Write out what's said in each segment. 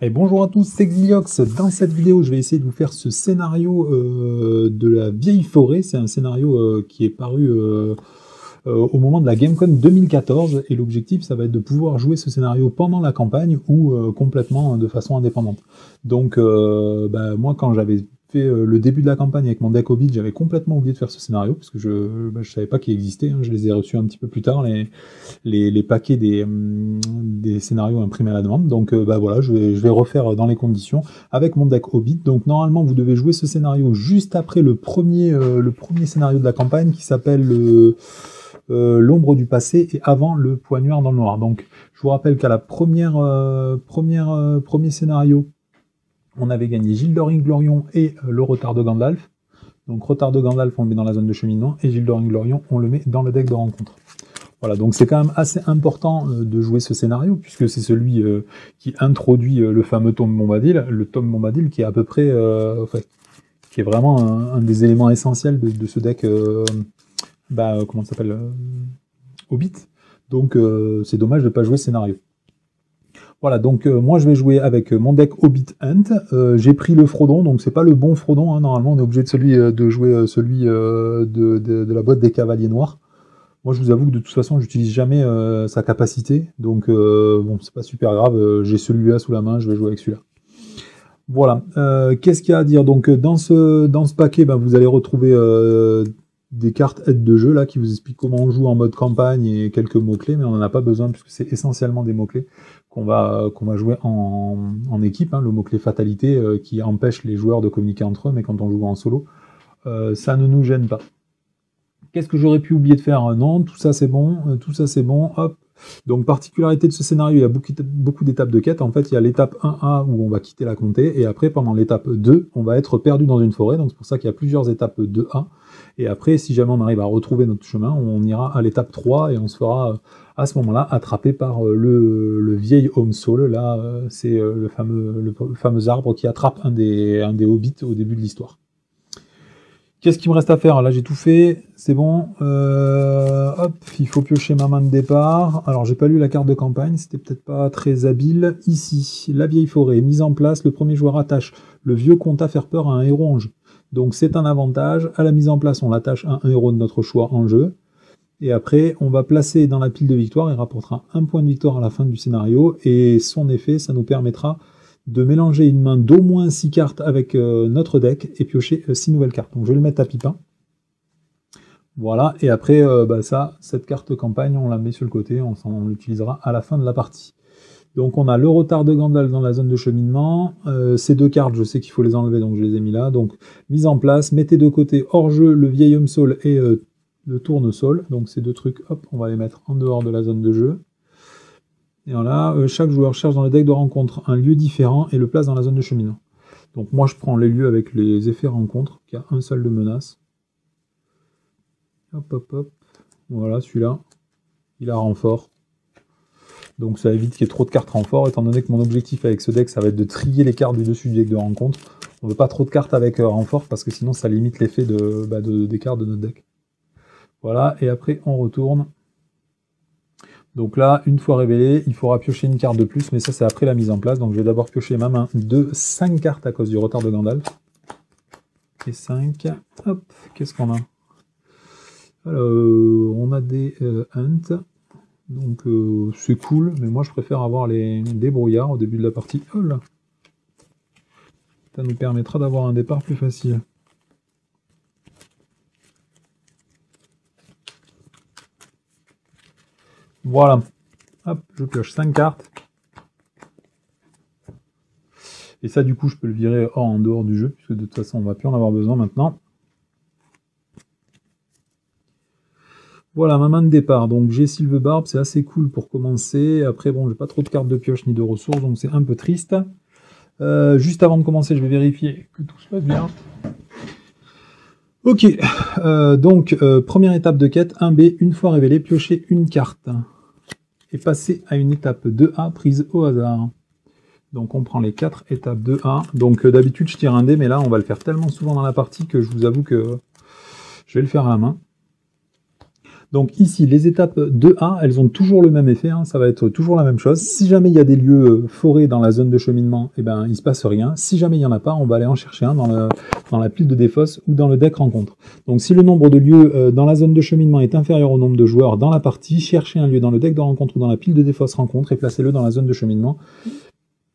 Et bonjour à tous, c'est Xiliox. Dans cette vidéo, je vais essayer de vous faire ce scénario de la vieille forêt. C'est un scénario qui est paru au moment de la GameCon 2014. Et l'objectif, ça va être de pouvoir jouer ce scénario pendant la campagne ou complètement de façon indépendante. Donc, moi, quand j'avais fait le début de la campagne avec mon deck Hobbit, j'avais complètement oublié de faire ce scénario parce que je savais pas qu'il existait. Hein. Je les ai reçus un petit peu plus tard, les paquets des scénarios imprimés à la demande. Donc voilà, je vais refaire dans les conditions avec mon deck Hobbit. Donc normalement, vous devez jouer ce scénario juste après le premier scénario de la campagne qui s'appelle l'ombre du passé et avant le poignard dans le noir. Donc je vous rappelle qu'à la premier scénario, on avait gagné Gilder Inglorion et le retard de Gandalf. Donc retard de Gandalf, on le met dans la zone de cheminement, et Gilder Inglorion, on le met dans le deck de rencontre. Voilà, donc c'est quand même assez important de jouer ce scénario, puisque c'est celui qui introduit le fameux tome Bombadil, le tome Bombadil qui est à peu près, qui est vraiment un des éléments essentiels de ce deck, comment ça s'appelle, Hobbit. Donc c'est dommage de ne pas jouer ce scénario. Voilà, donc moi je vais jouer avec mon deck Hobbit Hunt. J'ai pris le Frodon, donc c'est pas le bon Frodon, hein, normalement on est obligé de jouer celui de la boîte des Cavaliers Noirs. Moi je vous avoue que de toute façon j'utilise jamais sa capacité, donc bon c'est pas super grave, j'ai celui-là sous la main, je vais jouer avec celui-là. Voilà, qu'est-ce qu'il y a à dire? Donc dans ce paquet, vous allez retrouver des cartes aides de jeu là qui vous expliquent comment on joue en mode campagne et quelques mots-clés, mais on n'en a pas besoin puisque c'est essentiellement des mots-clés qu'on va jouer en équipe, hein, le mot-clé fatalité qui empêche les joueurs de communiquer entre eux, mais quand on joue en solo, ça ne nous gêne pas. Qu'est-ce que j'aurais pu oublier de faire? Non, tout ça c'est bon, hop. Donc particularité de ce scénario, il y a beaucoup d'étapes de quête. En fait, il y a l'étape 1A où on va quitter la comté, et après, pendant l'étape 2, on va être perdu dans une forêt, donc c'est pour ça qu'il y a plusieurs étapes 2A. Et après, si jamais on arrive à retrouver notre chemin, on ira à l'étape 3, et on se fera, à ce moment-là, attraper par le vieil Home Soul. Là, c'est le fameux arbre qui attrape un des hobbits au début de l'histoire. Qu'est-ce qu'il me reste à faire? Là, j'ai tout fait, c'est bon. Hop, il faut piocher ma main de départ. Alors, j'ai pas lu la carte de campagne, c'était peut-être pas très habile. Ici, la vieille forêt, mise en place, le premier joueur attache le vieux comte à faire peur à un héros en jeu. Donc, c'est un avantage. À la mise en place, on l'attache à un héros de notre choix en jeu. Et après, on va placer dans la pile de victoire, il rapportera un point de victoire à la fin du scénario. Et son effet, ça nous permettra de mélanger une main d'au moins 6 cartes avec notre deck et piocher 6 nouvelles cartes. Donc je vais le mettre à pipin. Voilà, et après, cette carte campagne, on la met sur le côté, on l'utilisera à la fin de la partie. Donc on a le retard de Gandalf dans la zone de cheminement. Ces deux cartes, je sais qu'il faut les enlever, donc je les ai mis là. Donc mise en place, mettez de côté hors jeu le vieil homme Soul et le tournesol. Donc ces deux trucs, hop, on va les mettre en dehors de la zone de jeu. Et voilà, chaque joueur cherche dans le deck de rencontre un lieu différent et le place dans la zone de cheminement. Donc moi je prends les lieux avec les effets rencontre, qui a un seul de menace. Hop hop hop. Voilà, celui-là, il a renfort. Donc ça évite qu'il y ait trop de cartes renfort, étant donné que mon objectif avec ce deck, ça va être de trier les cartes du dessus du deck de rencontre. On ne veut pas trop de cartes avec renfort, parce que sinon ça limite l'effet des cartes de notre deck. Voilà, et après on retourne. Donc là, une fois révélé, il faudra piocher une carte de plus, mais ça c'est après la mise en place. Donc je vais d'abord piocher ma main de 5 cartes à cause du retard de Gandalf. Et 5. Hop, qu'est-ce qu'on a? Alors, on a des Hunt. Donc c'est cool, mais moi je préfère avoir des brouillards au début de la partie. Oh là. Ça nous permettra d'avoir un départ plus facile. Voilà, hop, je pioche 5 cartes. Et ça, du coup, je peux le virer en dehors du jeu, puisque de toute façon, on ne va plus en avoir besoin maintenant. Voilà, ma main de départ. Donc, j'ai Sylvebarbe, c'est assez cool pour commencer. Après, bon, j'ai pas trop de cartes de pioche ni de ressources, donc c'est un peu triste. Juste avant de commencer, je vais vérifier que tout se passe bien. Ok, donc, première étape de quête, 1B, une fois révélé, piocher une carte. Et passer à une étape 2A prise au hasard. Donc on prend les 4 étapes 2A. Donc d'habitude je tire un dé, mais là on va le faire tellement souvent dans la partie que je vous avoue que je vais le faire à la main. Donc ici, les étapes 2A, elles ont toujours le même effet, hein, ça va être toujours la même chose. Si jamais il y a des lieux forêts dans la zone de cheminement, eh ben, il ne se passe rien. Si jamais il n'y en a pas, on va aller en chercher un dans la pile de défausse ou dans le deck rencontre. Donc si le nombre de lieux dans la zone de cheminement est inférieur au nombre de joueurs dans la partie, cherchez un lieu dans le deck de rencontre ou dans la pile de défausse rencontre et placez-le dans la zone de cheminement.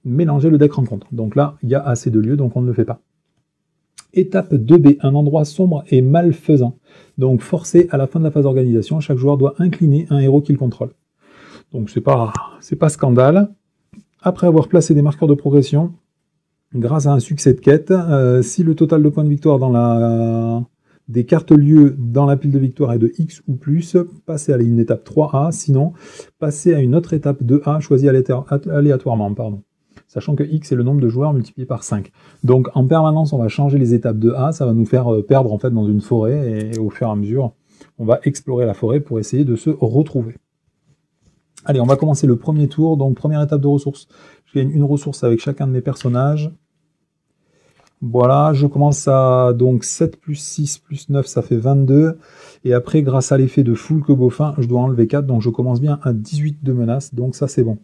Mélangez le deck rencontre. Donc là, il y a assez de lieux, donc on ne le fait pas. Étape 2B, un endroit sombre et malfaisant. Donc forcé à la fin de la phase d'organisation, chaque joueur doit incliner un héros qu'il contrôle. Donc c'est pas scandale. Après avoir placé des marqueurs de progression, grâce à un succès de quête, si le total de points de victoire des cartes lieux dans la pile de victoire est de X ou plus, passez à une étape 3A, sinon passez à une autre étape 2A choisie aléatoirement. Sachant que X est le nombre de joueurs multiplié par 5. Donc en permanence, on va changer les étapes de A, ça va nous faire perdre en fait dans une forêt, et au fur et à mesure, on va explorer la forêt pour essayer de se retrouver. Allez, on va commencer le premier tour, donc première étape de ressources. Je gagne une ressource avec chacun de mes personnages. Voilà, je commence à donc 7 plus 6 plus 9, ça fait 22. Et après, grâce à l'effet de full que Beaufin, je dois enlever 4, donc je commence bien à 18 de menaces, donc ça c'est bon.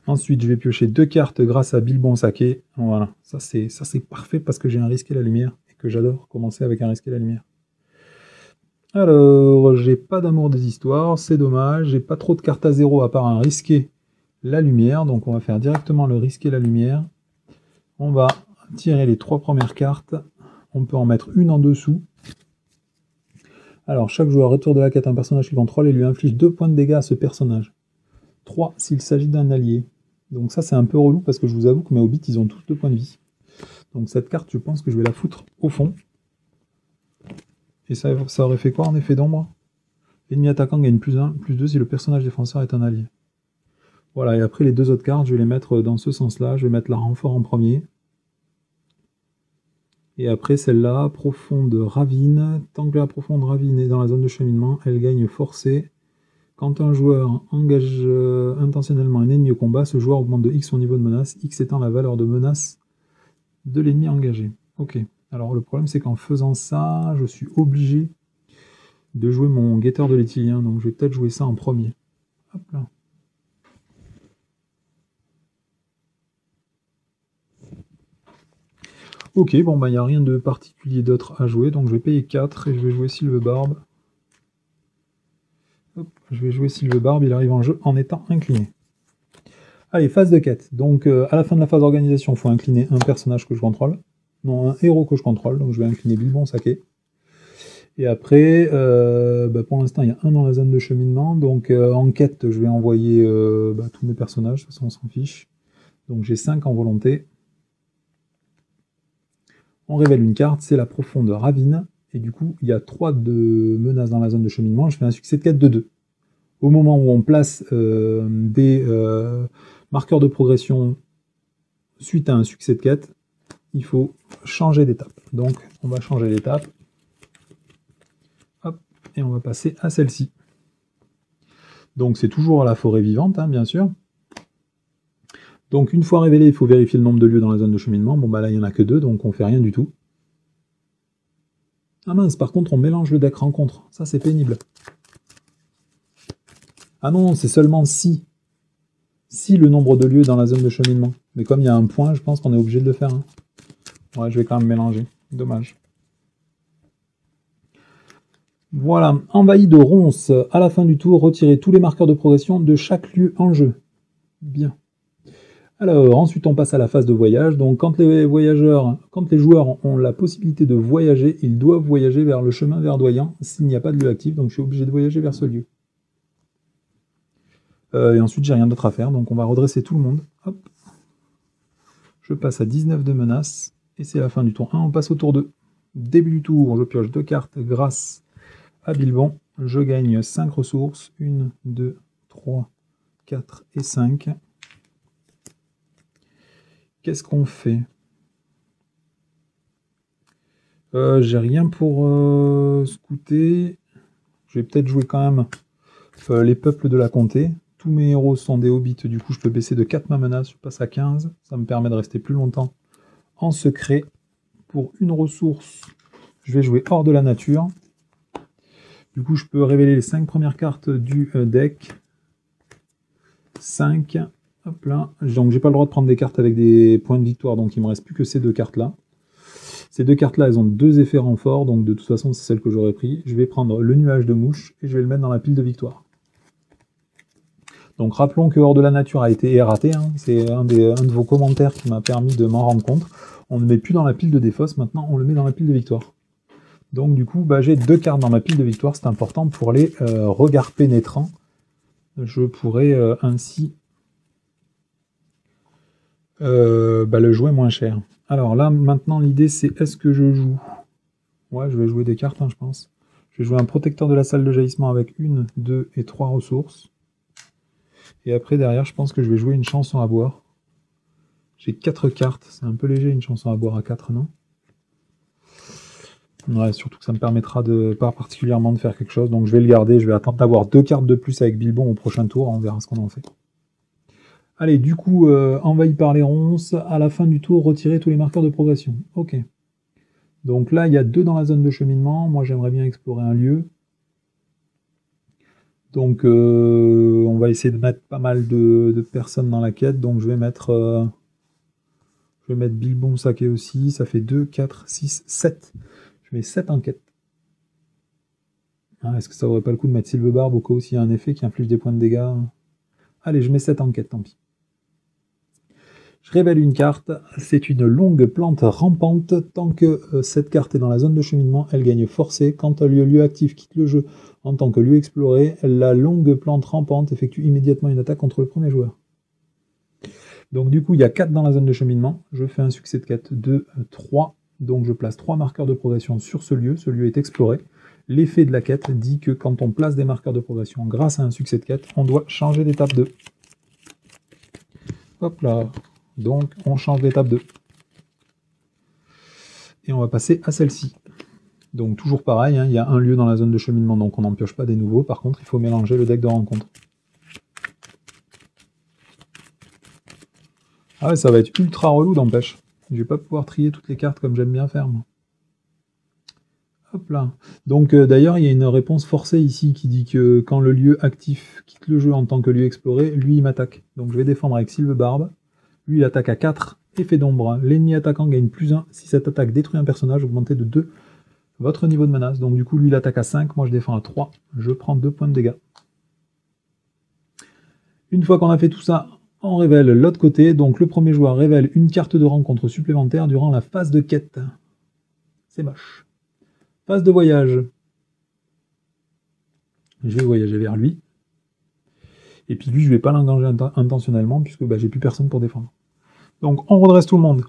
Ensuite, je vais piocher 2 cartes grâce à Bilbon Saké. Voilà, ça c'est parfait parce que j'ai un risqué la lumière et que j'adore commencer avec un risqué la lumière. Alors, j'ai pas d'amour des histoires, c'est dommage. J'ai pas trop de cartes à 0 à part un risqué la lumière. Donc on va faire directement le risqué la lumière. On va tirer les 3 premières cartes. On peut en mettre une en dessous. Alors, chaque joueur retourne de la quête un personnage qu'il contrôle et lui inflige 2 points de dégâts à ce personnage. 3 s'il s'agit d'un allié. Donc ça c'est un peu relou parce que je vous avoue que mes hobbits ils ont tous 2 points de vie. Donc cette carte je pense que je vais la foutre au fond. Et ça aurait fait quoi en effet d'ombre? L'ennemi attaquant gagne plus 1, plus 2 si le personnage défenseur est un allié. Voilà, et après les 2 autres cartes je vais les mettre dans ce sens là. Je vais mettre la renfort en premier. Et après celle-là, profonde ravine. Tant que la profonde ravine est dans la zone de cheminement, elle gagne forcé. Quand un joueur engage intentionnellement un ennemi au combat, ce joueur augmente de X son niveau de menace, X étant la valeur de menace de l'ennemi engagé. Ok, alors le problème c'est qu'en faisant ça, je suis obligé de jouer mon guetteur de l'éthylien, donc je vais peut-être jouer ça en premier. Hop là. Ok, bon bah il n'y a rien de particulier d'autre à jouer, donc je vais payer 4 et je vais jouer Sylvebarbe. Hop, je vais jouer Sylvebarbe, il arrive en jeu en étant incliné. Allez, phase de quête. Donc à la fin de la phase d'organisation, il faut incliner un personnage que je contrôle. Non, un héros que je contrôle, donc je vais incliner Bilbon Saké. Et après, pour l'instant, il y a un dans la zone de cheminement, donc en quête, je vais envoyer tous mes personnages, de toute façon on s'en fiche. Donc j'ai 5 en volonté. On révèle une carte, c'est la profonde ravine, et du coup, il y a 3 de menaces dans la zone de cheminement, je fais un succès de quête de 2. Au moment où on place des marqueurs de progression suite à un succès de quête, il faut changer d'étape. Donc, on va changer d'étape. Hop, et on va passer à celle-ci. Donc, c'est toujours la forêt vivante, hein, bien sûr. Donc, une fois révélé, il faut vérifier le nombre de lieux dans la zone de cheminement. Bon, bah là, il n'y en a que 2, donc on fait rien du tout. Ah mince, par contre, on mélange le deck rencontre. Ça, c'est pénible. Ah non, c'est seulement si le nombre de lieux dans la zone de cheminement. Mais comme il y a un point, je pense qu'on est obligé de le faire. Hein. Ouais, je vais quand même mélanger. Dommage. Voilà, envahi de ronces. À la fin du tour, retirez tous les marqueurs de progression de chaque lieu en jeu. Bien. Alors, ensuite, on passe à la phase de voyage. Donc, quand les joueurs ont la possibilité de voyager, ils doivent voyager vers le chemin verdoyant s'il n'y a pas de lieu actif. Donc, je suis obligé de voyager vers ce lieu. Et ensuite, j'ai rien d'autre à faire. Donc, on va redresser tout le monde. Hop. Je passe à 19 de menaces. Et c'est la fin du tour 1. On passe au tour 2. Début du tour, je pioche 2 cartes grâce à Bilbon. Je gagne 5 ressources. 1, 2, 3, 4 et 5. Qu'est-ce qu'on fait? J'ai rien pour scouter. Je vais peut-être jouer quand même les peuples de la comté. Tous mes héros sont des hobbits, du coup je peux baisser de 4 ma menace, je passe à 15. Ça me permet de rester plus longtemps en secret. Pour une ressource, je vais jouer hors de la nature. Du coup, je peux révéler les 5 premières cartes du deck. 5. Hop là. Donc, j'ai pas le droit de prendre des cartes avec des points de victoire, donc il me reste plus que ces 2 cartes-là. Ces 2 cartes-là, elles ont 2 effets renforts, donc de toute façon, c'est celle que j'aurais pris. Je vais prendre le nuage de mouche et je vais le mettre dans la pile de victoire. Donc, rappelons que Hors de la Nature a été erraté. Hein. C'est un de vos commentaires qui m'a permis de m'en rendre compte. On ne met plus dans la pile de défausse, maintenant on le met dans la pile de victoire. Donc du coup, j'ai 2 cartes dans ma pile de victoire, c'est important pour les regards pénétrants. Je pourrais ainsi le jouer moins cher. Alors là, maintenant, l'idée c'est est-ce que je joue? Ouais, je vais jouer des cartes, hein, je pense. Je vais jouer un protecteur de la salle de jaillissement avec 1, 2 et 3 ressources. Et après, derrière, je pense que je vais jouer une chanson à boire. J'ai 4 cartes, c'est un peu léger une chanson à boire à 4, non? Ouais, surtout que ça me permettra de pas particulièrement de faire quelque chose, donc je vais le garder, je vais attendre d'avoir 2 cartes de plus avec Bilbon au prochain tour, on verra ce qu'on en fait. Allez, du coup, envahi par les ronces, à la fin du tour, retirer tous les marqueurs de progression. Ok. Donc là, il y a 2 dans la zone de cheminement, moi j'aimerais bien explorer un lieu. Donc on va essayer de mettre pas mal de personnes dans la quête, donc je vais mettre Bilbon Saké aussi, ça fait 2, 4, 6, 7. Je mets 7 en quête. Ah, est-ce que ça vaudrait pas le coup de mettre Sylvebarbe au cas où s'il y a un effet qui inflige des points de dégâts? Allez, je mets 7 en quête, tant pis. Je révèle une carte, c'est une longue plante rampante. Tant que cette carte est dans la zone de cheminement, elle gagne forcé. Quand le lieu actif quitte le jeu en tant que lieu exploré, la longue plante rampante effectue immédiatement une attaque contre le premier joueur. Donc du coup, il y a 4 dans la zone de cheminement. Je fais un succès de quête 2, 3. Donc je place 3 marqueurs de progression sur ce lieu est exploré. L'effet de la quête dit que quand on place des marqueurs de progression grâce à un succès de quête, on doit changer d'étape 2. Hop là. Donc on change d'étape 2. Et on va passer à celle-ci. Donc toujours pareil, hein, il y a un lieu dans la zone de cheminement, donc on n'en pioche pas des nouveaux. Par contre, il faut mélanger le deck de rencontre. Ah ouais, ça va être ultra relou d'empêche. Je vais pas pouvoir trier toutes les cartes comme j'aime bien faire, moi. Hop là. Donc d'ailleurs, il y a une réponse forcée ici qui dit que quand le lieu actif quitte le jeu en tant que lieu exploré, lui, il m'attaque. Donc je vais défendre avec Sylvebarbe. Lui, il attaque à 4, effet d'ombre. L'ennemi attaquant gagne +1. Si cette attaque détruit un personnage, augmentez de 2 votre niveau de menace. Donc du coup, lui, il attaque à 5. Moi, je défends à 3. Je prends 2 points de dégâts. Une fois qu'on a fait tout ça, on révèle l'autre côté. Donc le premier joueur révèle une carte de rencontre supplémentaire durant la phase de quête. C'est moche. Phase de voyage. Je vais voyager vers lui. Et puis lui, je ne vais pas l'engager intentionnellement, puisque j'ai plus personne pour défendre. Donc on redresse tout le monde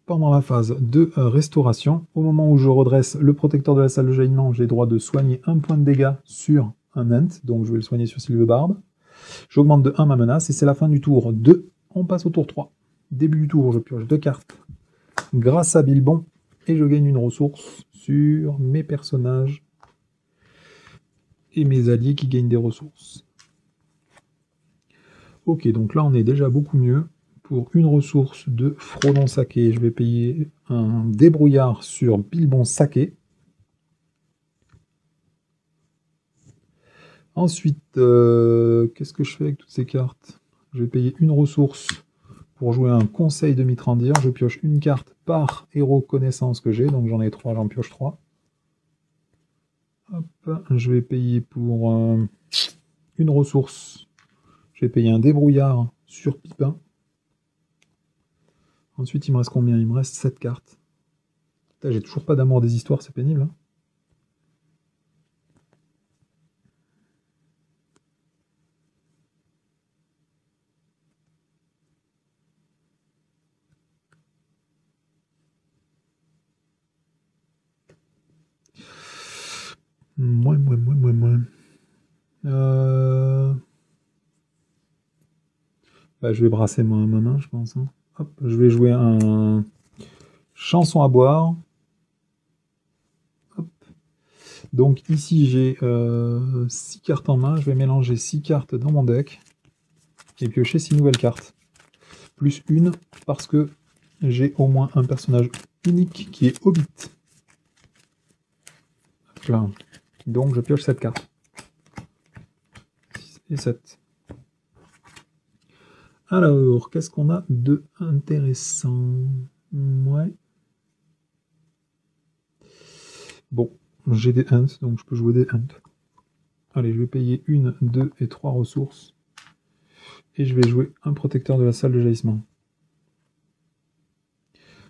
pendant la phase de restauration. Au moment où je redresse le protecteur de la salle de jaillement, j'ai le droit de soigner un point de dégâts sur un ent, donc je vais le soigner sur Sylvebarbe. J'augmente de 1 ma menace, et c'est la fin du tour 2. On passe au tour 3. Début du tour, je pioche 2 cartes grâce à Bilbon, et je gagne une ressource sur mes personnages et mes alliés qui gagnent des ressources. Ok, donc là on est déjà beaucoup mieux. Pour une ressource de Frodon Saké, je vais payer un débrouillard sur Bilbon Saké. Ensuite, qu'est-ce que je fais avec toutes ces cartes? Je vais payer une ressource pour jouer un conseil de Mitrandir. Je pioche une carte par héros connaissance que j'ai, donc j'en ai 3, j'en pioche 3. Hop, je vais payer pour une ressource. Je vais payer un débrouillard sur Pipin. Ensuite, il me reste combien? Il me reste 7 cartes. J'ai toujours pas d'amour des histoires, c'est pénible. Hein. Moins. Je vais brasser ma main, je pense. Hein. Hop, je vais jouer un chanson à boire. Hop. Donc ici, j'ai 6 cartes en main. Je vais mélanger 6 cartes dans mon deck et piocher 6 nouvelles cartes. Plus une, parce que j'ai au moins un personnage unique qui est Hobbit. Là. Donc je pioche cette carte. 6 et 7. Alors, qu'est-ce qu'on a de intéressant? Ouais. Bon, j'ai des hunts, donc je peux jouer des hunts. Allez, je vais payer 1, 2 et 3 ressources. Et je vais jouer un protecteur de la salle de jaillissement.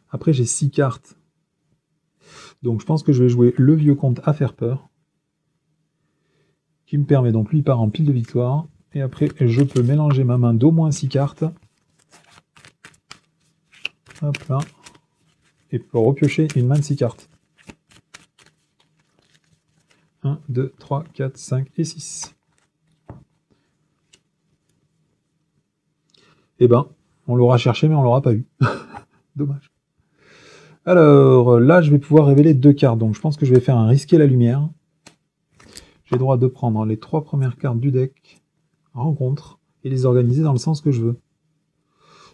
Après, j'ai 6 cartes. Donc je pense que je vais jouer le vieux comte à faire peur. Qui me permet, donc lui il part en pile de victoire. Et après, je peux mélanger ma main d'au moins 6 cartes. Hop là. Et pour repiocher une main de 6 cartes. 1, 2, 3, 4, 5 et 6. Eh ben, on l'aura cherché, mais on l'aura pas eu. Dommage. Alors, là, je vais pouvoir révéler 2 cartes. Donc, je pense que je vais faire un risquer la lumière. J'ai le droit de prendre les 3 premières cartes du deck, rencontre, et les organiser dans le sens que je veux.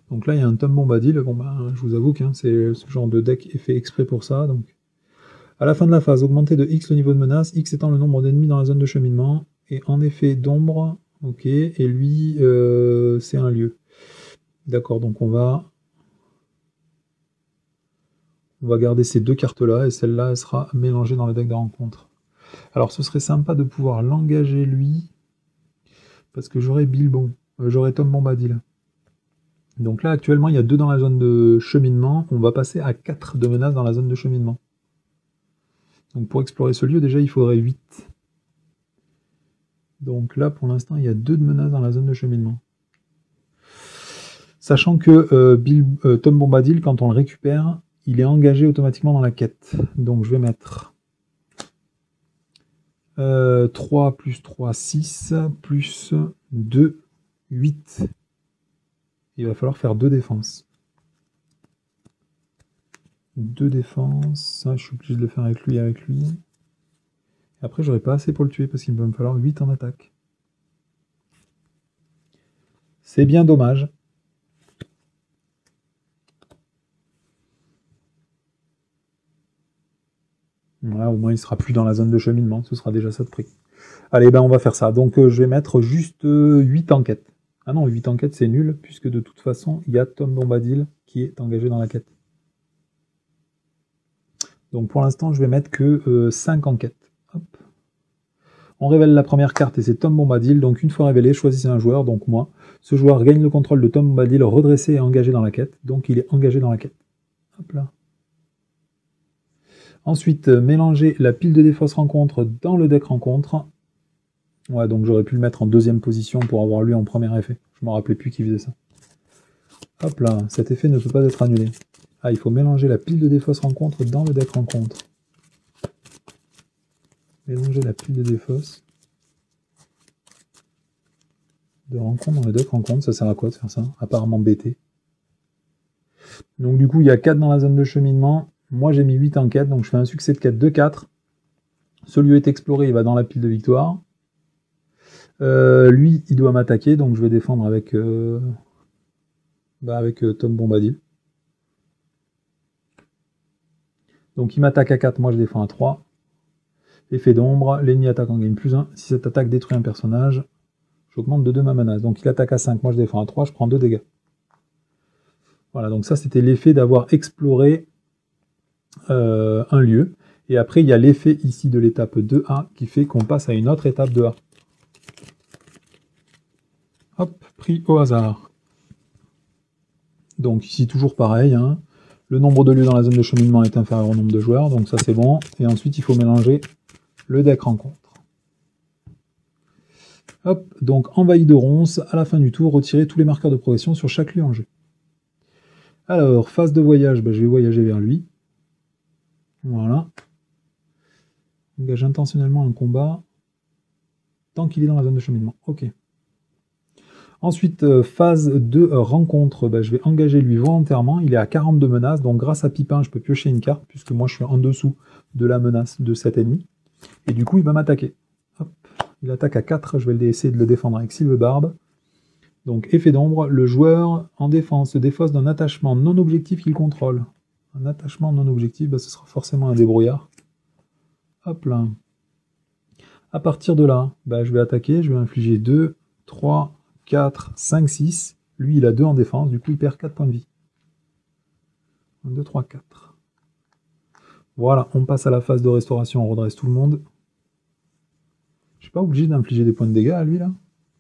Donc là, il y a un Tom Bombadil. Bon, bah, je vous avoue que c'est ce genre de deck est fait exprès pour ça. Donc, à la fin de la phase, augmenter de X le niveau de menace, X étant le nombre d'ennemis dans la zone de cheminement, et en effet d'ombre, ok, et lui, c'est un lieu. D'accord, donc on va garder ces 2 cartes-là, et celle-là, elle sera mélangée dans le deck de rencontre. Alors, ce serait sympa de pouvoir l'engager, lui, parce que j'aurais Bilbon, j'aurais Tom Bombadil. Donc là, actuellement, il y a 2 dans la zone de cheminement, on va passer à 4 de menaces dans la zone de cheminement. Donc pour explorer ce lieu, déjà, il faudrait 8. Donc là, pour l'instant, il y a 2 de menaces dans la zone de cheminement. Sachant que Tom Bombadil, quand on le récupère, il est engagé automatiquement dans la quête. Donc je vais mettre 3 plus 3, 6, plus 2, 8. Il va falloir faire 2 défenses. 2 défenses, ça je suis obligé de le faire avec lui et avec lui. Et après j'aurai pas assez pour le tuer parce qu'il va me falloir 8 en attaque. C'est bien dommage. Voilà, au moins il sera plus dans la zone de cheminement, ce sera déjà ça de prix. Allez, ben on va faire ça. Donc je vais mettre juste 8 enquêtes. Ah non, 8 enquêtes c'est nul, puisque de toute façon, il y a Tom Bombadil qui est engagé dans la quête. Donc pour l'instant, je vais mettre que 5 enquêtes. Hop. On révèle la première carte et c'est Tom Bombadil. Donc une fois révélé, choisissez un joueur, donc moi. Ce joueur gagne le contrôle de Tom Bombadil redressé et engagé dans la quête. Donc il est engagé dans la quête. Hop là. Ensuite, mélanger la pile de défausse rencontre dans le deck rencontre. Ouais, donc j'aurais pu le mettre en 2e position pour avoir lui en premier effet. Je me rappelais plus qui faisait ça. Hop là, cet effet ne peut pas être annulé. Ah, il faut mélanger la pile de défausse rencontre dans le deck rencontre. Mélanger la pile de défausse de rencontre dans le deck rencontre. Ça sert à quoi de faire ça? À part m'embêter. Donc du coup, il y a 4 dans la zone de cheminement. Moi, j'ai mis 8 en quête, donc je fais un succès de quête de 4. Ce lieu est exploré, il va dans la pile de victoire. Lui, il doit m'attaquer, donc je vais défendre avec, Tom Bombadil. Donc il m'attaque à 4, moi je défends à 3. Effet d'ombre, l'ennemi attaque en gagne plus 1. Si cette attaque détruit un personnage, j'augmente de 2 ma menace. Donc il attaque à 5, moi je défends à 3, je prends 2 dégâts. Voilà, donc ça c'était l'effet d'avoir exploré un lieu. Et après il y a l'effet ici de l'étape 2A qui fait qu'on passe à une autre étape 2A. Hop, pris au hasard. Donc ici toujours pareil, hein. Le nombre de lieux dans la zone de cheminement est inférieur au nombre de joueurs, donc ça c'est bon. Et ensuite il faut mélanger le deck rencontre. Hop, donc envahi de ronces, à la fin du tour, retirer tous les marqueurs de progression sur chaque lieu en jeu. Alors, phase de voyage, je vais voyager vers lui. Voilà. Engage intentionnellement un combat tant qu'il est dans la zone de cheminement. Ok. Ensuite, phase de rencontre, je vais engager lui volontairement. Il est à 42 menaces, donc grâce à Pipin, je peux piocher une carte, puisque moi je suis en dessous de la menace de cet ennemi. Et du coup, il va m'attaquer. Il attaque à 4, je vais essayer de le défendre avec Sylvebarbe. Donc, effet d'ombre, le joueur en défense se défausse d'un attachement non objectif qu'il contrôle. Un attachement non objectif, ce sera forcément un débrouillard. Hop là. À partir de là, bah, je vais attaquer, je vais infliger 2, 3, 4, 5, 6. Lui, il a 2 en défense, du coup, il perd 4 points de vie. 1, 2, 3, 4. Voilà, on passe à la phase de restauration, on redresse tout le monde. Je suis pas obligé d'infliger des points de dégâts à lui, là.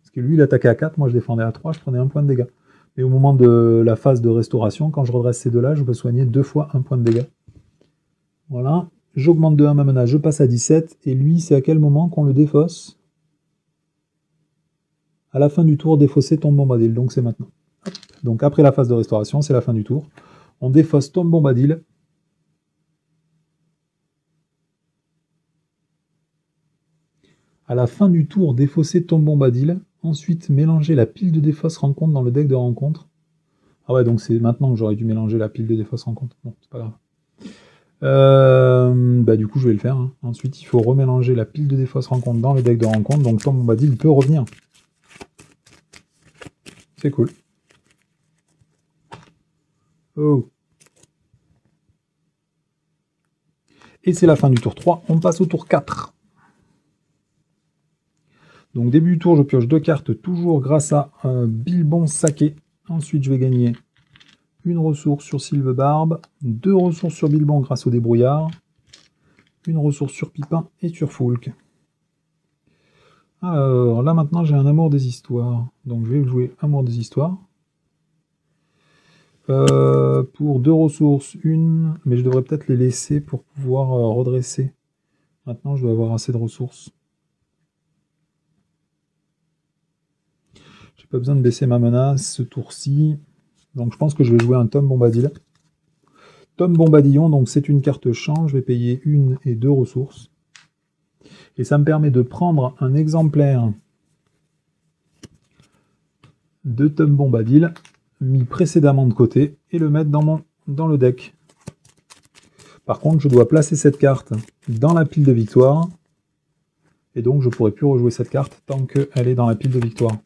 Parce que lui, il attaquait à 4, moi je défendais à 3, je prenais 1 point de dégâts. Mais au moment de la phase de restauration, quand je redresse ces deux-là, je peux soigner 2 fois 1 point de dégâts. Voilà. J'augmente de 1 ma menace, je passe à 17. Et lui, c'est à quel moment qu'on le défausse? À la fin du tour, défausser Tombe Bombadil, donc c'est maintenant. Hop. Donc après la phase de restauration, c'est la fin du tour. On défausse Tombe Bombadil. À la fin du tour, défausser Tombe Bombadil. Ensuite, mélanger la pile de défausse rencontre dans le deck de rencontre. Ah ouais, donc c'est maintenant que j'aurais dû mélanger la pile de défausse rencontre. Bon, c'est pas grave. Bah du coup, je vais le faire. Hein. Ensuite, il faut remélanger la pile de défausse rencontre dans le deck de rencontre. Donc Tombe Bombadil peut revenir. C'est cool. Oh. Et c'est la fin du tour 3. On passe au tour 4. Donc début du tour, je pioche 2 cartes, toujours grâce à Bilbon Saké. Ensuite, je vais gagner une ressource sur Sylvebarbe, 2 ressources sur Bilbon grâce au débrouillard, une ressource sur Pipin et sur Foulk. Alors là maintenant j'ai un amour des histoires, donc je vais jouer amour des histoires. Pour 2 ressources, une, mais je devrais peut-être les laisser pour pouvoir redresser. Maintenant je dois avoir assez de ressources. J'ai pas besoin de baisser ma menace ce tour-ci. Donc je pense que je vais jouer un Tombe Bombadil. Tombe Bombadillon, donc c'est une carte champ, je vais payer 1 et 2 ressources. Et ça me permet de prendre un exemplaire de Tombe Bombadil, mis précédemment de côté, et le mettre dans le deck. Par contre, je dois placer cette carte dans la pile de victoire, et donc je ne pourrai plus rejouer cette carte tant qu'elle est dans la pile de victoire.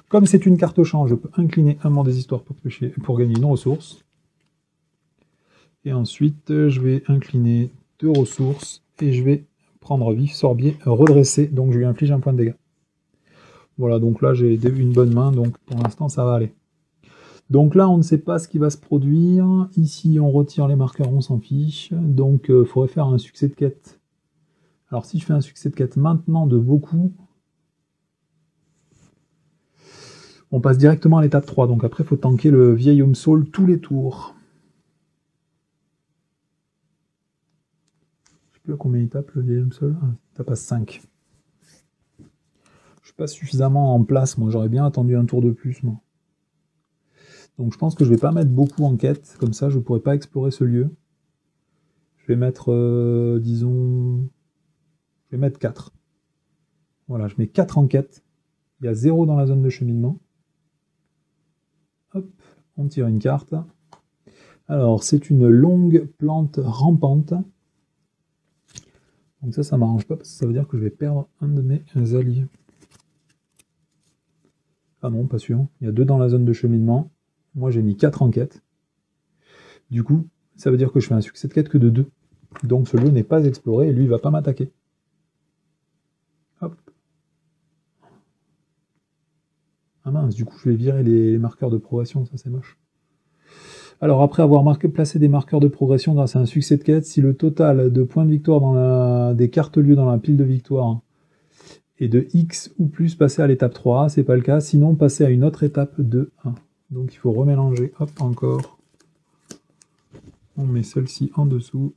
Comme c'est une carte champ, je peux incliner un Amour des histoires pour gagner une ressource. Et ensuite, je vais incliner 2 ressources, et je vais prendre vif, sorbier, redresser, donc je lui inflige un point de dégâts. Voilà, donc là j'ai une bonne main, donc pour l'instant ça va aller. Donc là on ne sait pas ce qui va se produire. Ici on retire les marqueurs, on s'en fiche. Donc il faudrait faire un succès de quête. Alors si je fais un succès de quête maintenant de beaucoup, on passe directement à l'étape 3. Donc après il faut tanker le vieil Home Soul tous les tours. Je sais plus à combien il tape le vieil Home Soul. Ah, il tape à 5. Je suis pas suffisamment en place, moi j'aurais bien attendu un tour de plus, moi. Donc je pense que je vais pas mettre beaucoup en quête, comme ça je ne pourrai pas explorer ce lieu. Je vais mettre, disons, je vais mettre 4. Voilà, je mets 4 en quête. Il y a 0 dans la zone de cheminement. Hop, on tire une carte. Alors c'est une longue plante rampante. Donc ça m'arrange pas parce que ça veut dire que je vais perdre un de mes alliés. Ah non, pas sûr. Il y a 2 dans la zone de cheminement. Moi, j'ai mis 4 en quête. Du coup, ça veut dire que je fais un succès de quête que de 2. Donc ce lieu n'est pas exploré et lui, il va pas m'attaquer. Hop. Ah mince, du coup, je vais virer les marqueurs de progression. Ça, c'est moche. Alors, après avoir placé des marqueurs de progression grâce à un succès de quête, si le total de points de victoire des cartes lieux dans la pile de victoire est de X ou plus, passer à l'étape 3, c'est pas le cas. Sinon, passer à une autre étape de 1. Donc il faut remélanger, hop, encore. On met celle-ci en dessous.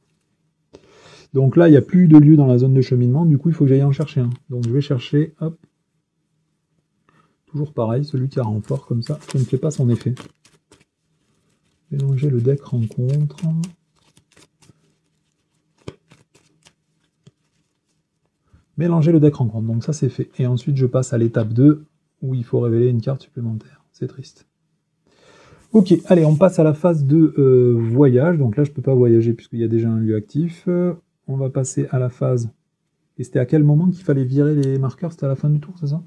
Donc là, il n'y a plus de lieu dans la zone de cheminement, du coup, il faut que j'aille en chercher un. Donc je vais chercher, hop. Toujours pareil, celui qui a renfort, comme ça ne fait pas son effet. Mélanger le deck rencontre. Mélanger le deck rencontre, donc ça c'est fait. Et ensuite, je passe à l'étape 2, où il faut révéler une carte supplémentaire. C'est triste. Ok, allez, on passe à la phase de voyage. Donc là, je ne peux pas voyager puisqu'il y a déjà un lieu actif. On va passer à la phase... Et c'était à quel moment qu'il fallait virer les marqueurs? C'était à la fin du tour, c'est ça?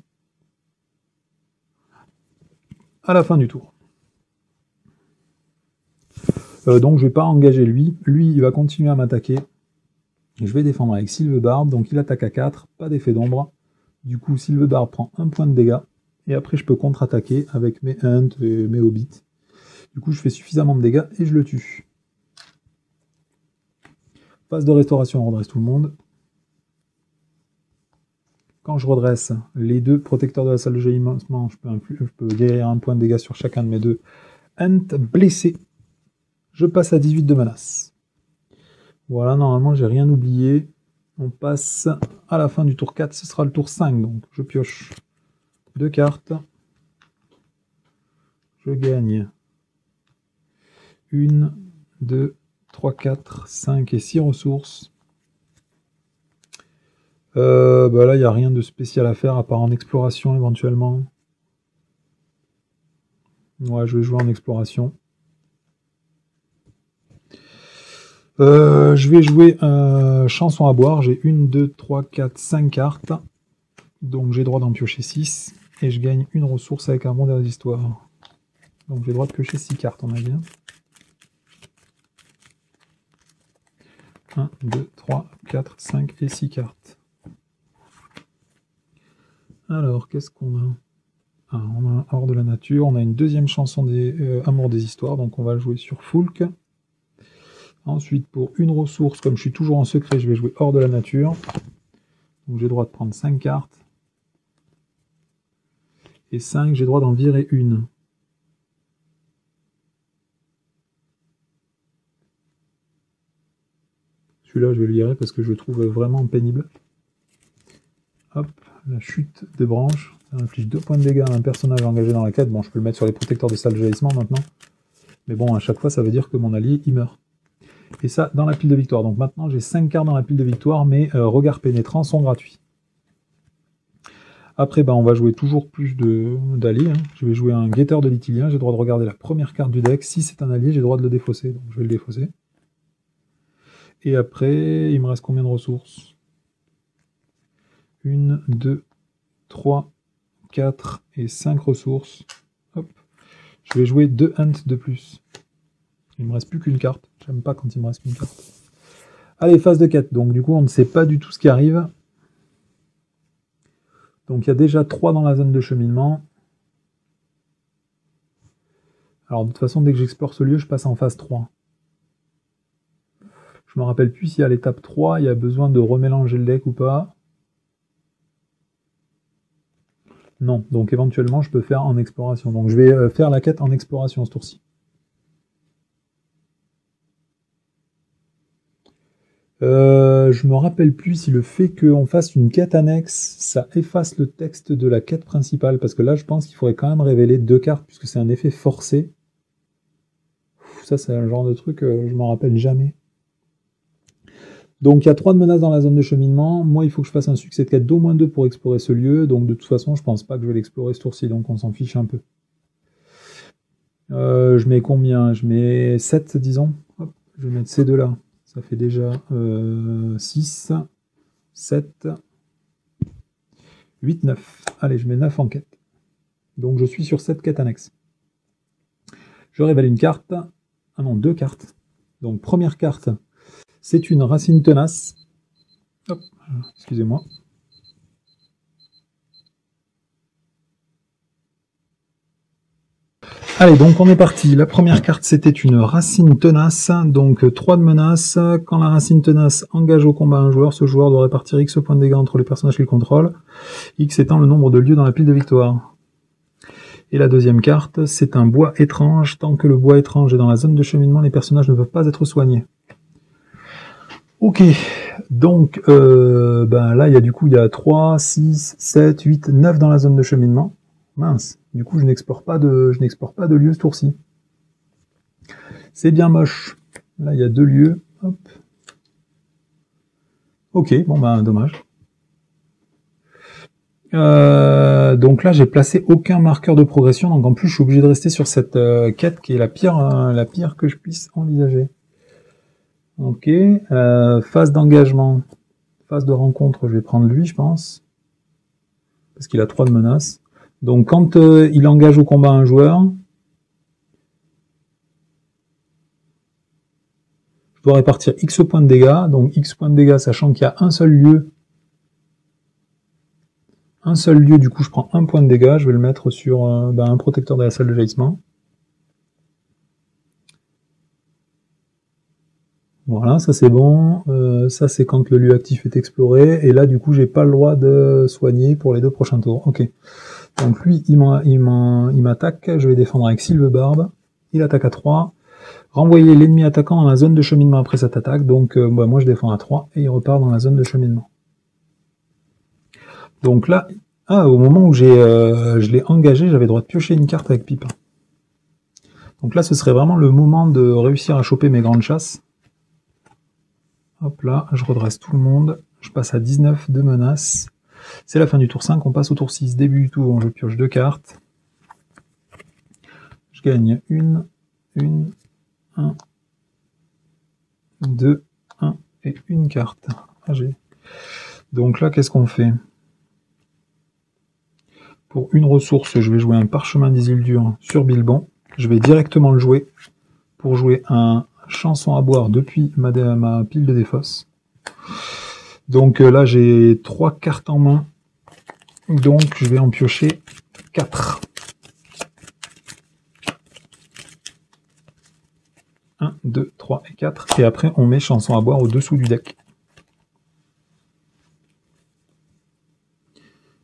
À la fin du tour. Donc je ne vais pas engager lui. Lui, il va continuer à m'attaquer. Je vais défendre avec Sylvebarbe, donc il attaque à 4, pas d'effet d'ombre. Du coup, Sylvebarbe prend 1 point de dégâts. Et après, je peux contre-attaquer avec mes Hunt et mes Hobbits. Du coup, je fais suffisamment de dégâts et je le tue. Phase de restauration, on redresse tout le monde. Quand je redresse les 2 protecteurs de la salle de jaillement, je peux guérir 1 point de dégâts sur chacun de mes 2 Hunt blessés. Je passe à 18 de menace. Voilà, normalement, j'ai rien oublié. On passe à la fin du tour 4, ce sera le tour 5. Donc, je pioche 2 cartes. Je gagne 1, 2, 3, 4, 5 et 6 ressources. Là, il n'y a rien de spécial à faire, à part en exploration éventuellement. Ouais, je vais jouer en exploration. Je vais jouer chanson à boire. J'ai 1, 2, 3, 4, 5 cartes. Donc j'ai droit d'en piocher 6. Et je gagne une ressource avec un bon des histoires. Donc j'ai droit de piocher 6 cartes, on a bien. 1, 2, 3, 4, 5 et 6 cartes. Alors, qu'est-ce qu'on a? Ah, on a un hors de la nature. On a une deuxième chanson des Amours des histoires. Donc on va jouer sur Foulk. Ensuite, pour une ressource, comme je suis toujours en secret, je vais jouer hors de la nature. Donc j'ai droit de prendre 5 cartes. Et 5, j'ai droit d'en virer une. Celui-là, je vais le virer parce que je le trouve vraiment pénible. Hop, la chute des branches. Ça inflige 2 points de dégâts à un personnage engagé dans la quête. Bon, je peux le mettre sur les protecteurs de salle de jaillissement maintenant. Mais bon, à chaque fois, ça veut dire que mon allié, il meurt. Et ça, dans la pile de victoire. Donc maintenant, j'ai 5 cartes dans la pile de victoire, mais regards pénétrants sont gratuits. Après, on va jouer toujours plus d'alliés. Hein. Je vais jouer un guetteur de Lithilien. J'ai le droit de regarder la première carte du deck. Si c'est un allié, j'ai le droit de le défausser. Donc je vais le défausser. Et après, il me reste combien de ressources? 1, 2, 3, 4 et 5 ressources. Hop. Je vais jouer 2 Hunt de plus. Il me reste plus qu'une carte. J'aime pas quand il me reste qu'une carte. Allez, phase de quête. Donc du coup, on ne sait pas du tout ce qui arrive. Donc il y a déjà 3 dans la zone de cheminement. Alors de toute façon, dès que j'explore ce lieu, je passe en phase 3. Je me rappelle plus si à l'étape 3, il y a besoin de remélanger le deck ou pas. Non, donc éventuellement, je peux faire en exploration. Donc je vais faire la quête en exploration ce tour-ci. Je me rappelle plus si le fait qu'on fasse une quête annexe, ça efface le texte de la quête principale, parce que là, je pense qu'il faudrait quand même révéler 2 cartes, puisque c'est un effet forcé. Ça, c'est un genre de truc, je m'en rappelle jamais. Donc, il y a 3 de menaces dans la zone de cheminement. Moi, il faut que je fasse un succès de quête d'au moins 2 pour explorer ce lieu. Donc, de toute façon, je pense pas que je vais l'explorer ce tour-ci, donc on s'en fiche un peu. Je mets combien? Je mets 7, disons. Hop, je vais mettre ces deux-là. Ça fait déjà 6, 7, 8, 9. Allez, je mets 9 en quête. Donc, je suis sur 7 quêtes annexes. Je révèle une carte. Ah non, 2 cartes. Donc, première carte, c'est une racine tenace. Hop, excusez-moi. Allez, donc on est parti. La première carte, c'était une racine tenace. Donc 3 de menace. Quand la racine tenace engage au combat un joueur, ce joueur doit répartir X points de dégâts entre les personnages qu'il contrôle. X étant le nombre de lieux dans la pile de victoire. Et la deuxième carte, c'est un bois étrange. Tant que le bois étrange est dans la zone de cheminement, les personnages ne peuvent pas être soignés. Ok, donc là, il y a 3, 6, 7, 8, 9 dans la zone de cheminement. Mince, du coup, je n'explore pas de lieu ce tour-ci. C'est bien moche. Là, il y a 2 lieux. Hop. Ok, bon, dommage. Donc là, j'ai placé aucun marqueur de progression, donc en plus, je suis obligé de rester sur cette quête qui est la pire que je puisse envisager. Ok, phase d'engagement, phase de rencontre, je vais prendre lui, je pense, parce qu'il a 3 de menaces. Donc quand il engage au combat un joueur, je je dois répartir X points de dégâts, donc X points de dégâts, sachant qu'il y a un seul lieu, du coup je prends un point de dégâts, je vais le mettre sur un protecteur de la salle de jaillissement. Voilà, ça c'est bon, ça c'est quand le lieu actif est exploré, et là du coup j'ai pas le droit de soigner pour les 2 prochains tours. Ok. Donc lui il m'attaque, je vais défendre avec Sylvebarbe, il attaque à 3. Renvoyer l'ennemi attaquant dans la zone de cheminement après cette attaque, donc moi je défends à 3 et il repart dans la zone de cheminement. Donc là, au moment où je l'ai engagé, j'avais le droit de piocher une carte avec Pipin. Donc là ce serait vraiment le moment de réussir à choper mes grandes chasses. Hop là, je redresse tout le monde, je passe à 19 de menaces. C'est la fin du tour 5, on passe au tour 6. Début du tour, je pioche 2 cartes. Je gagne 1, 1, 2, 1 et une carte. Donc là, qu'est-ce qu'on fait? Pour une ressource, je vais jouer un parchemin d'Isildur sur Bilbon. Je vais directement le jouer pour jouer un chanson à boire depuis ma pile de défausse. Donc là, j'ai 3 cartes en main. Donc je vais en piocher 4. 1, 2, 3 et 4. Et après, on met chanson à boire au-dessous du deck.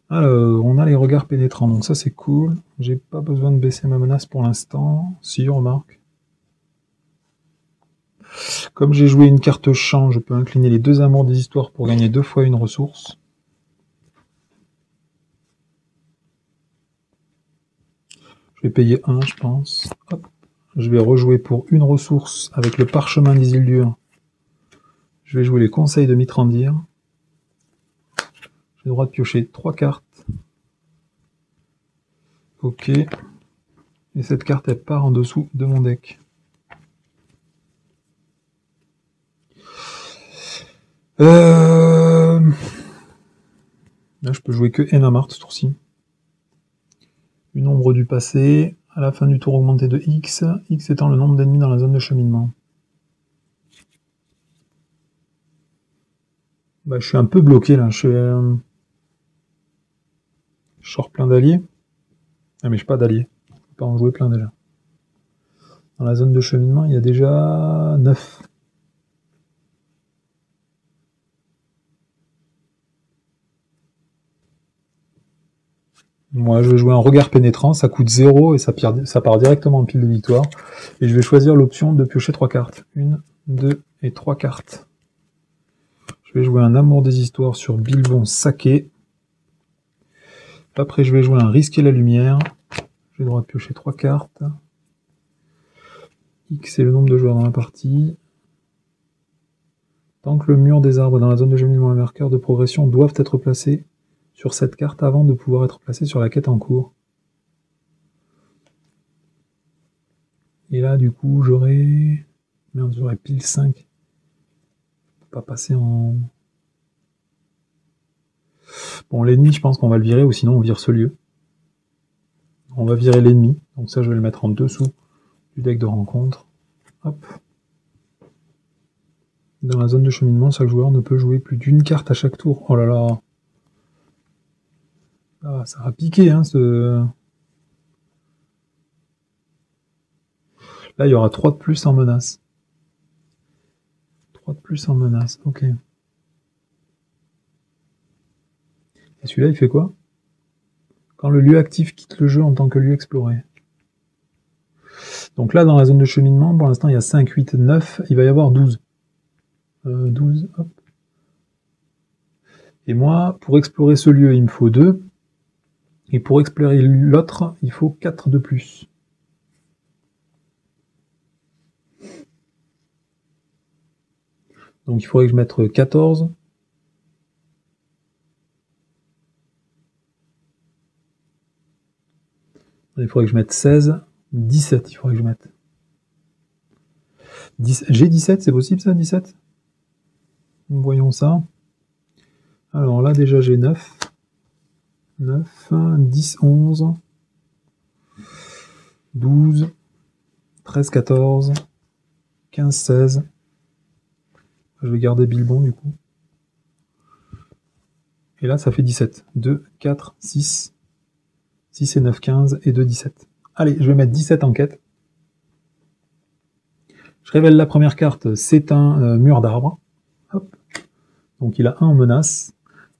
Alors, on a les regards pénétrants, donc ça c'est cool. J'ai pas besoin de baisser ma menace pour l'instant. Si, remarque. Comme j'ai joué une carte champ, je peux incliner les 2 amours des histoires pour gagner 2 fois une ressource. Je vais payer 1, je pense. Hop. Je vais rejouer pour une ressource avec le parchemin d'Isildur. Je vais jouer les conseils de Mitrandir. J'ai le droit de piocher 3 cartes. Ok. Et cette carte, elle part en dessous de mon deck. Là, je peux jouer que Enamart ce tour-ci. Une ombre du passé. À la fin du tour augmenté de X. X étant le nombre d'ennemis dans la zone de cheminement. Bah, je suis un peu bloqué là. Je sors plein d'alliés. Ah, mais je n'ai pas d'alliés. Je peux pas en jouer plein déjà. Dans la zone de cheminement, il y a déjà 9. Moi, je vais jouer un regard pénétrant, ça coûte 0 et ça part directement en pile de victoire. Et je vais choisir l'option de piocher 3 cartes. 1, 2 et 3 cartes. Je vais jouer un amour des histoires sur Bilbon Saké. Après, je vais jouer un risquer la lumière. J'ai le droit de piocher 3 cartes. X est le nombre de joueurs dans la partie. Tant que le mur des arbres dans la zone de cheminement et marqueur de progression doivent être placés sur cette carte avant de pouvoir être placés sur la quête en cours. Et là, du coup, j'aurais pile 5. Je peux pas passer en... Bon, l'ennemi, je pense qu'on va le virer, ou sinon on vire ce lieu. On va virer l'ennemi, donc ça, je vais le mettre en dessous du deck de rencontre. Hop. Dans la zone de cheminement, chaque joueur ne peut jouer plus d'une carte à chaque tour. Oh là là. Ah, ça va piquer, hein, ce... Là, il y aura 3 de plus en menace. 3 de plus en menace, ok. Et celui-là, il fait quoi? Quand le lieu actif quitte le jeu en tant que lieu exploré. Donc là, dans la zone de cheminement, pour l'instant, il y a 5, 8, 9. Il va y avoir 12. 12, hop. Et moi, pour explorer ce lieu, il me faut 2. Et pour explorer l'autre, il faut 4 de plus. Donc il faudrait que je mette 14. Il faudrait que je mette 16. 17, il faudrait que je mette. J'ai 17, c'est possible ça, 17? Voyons ça. Alors là, déjà, j'ai 9. 9, 10, 11, 12, 13, 14, 15, 16, Je vais garder Bilbon du coup. Et là, ça fait 17. 2, 4, 6. 6 et 9, 15 et 2, 17. Allez, je vais mettre 17 en quête. Je révèle la première carte, c'est un mur d'arbre. Hop. Donc il a 1 en menace.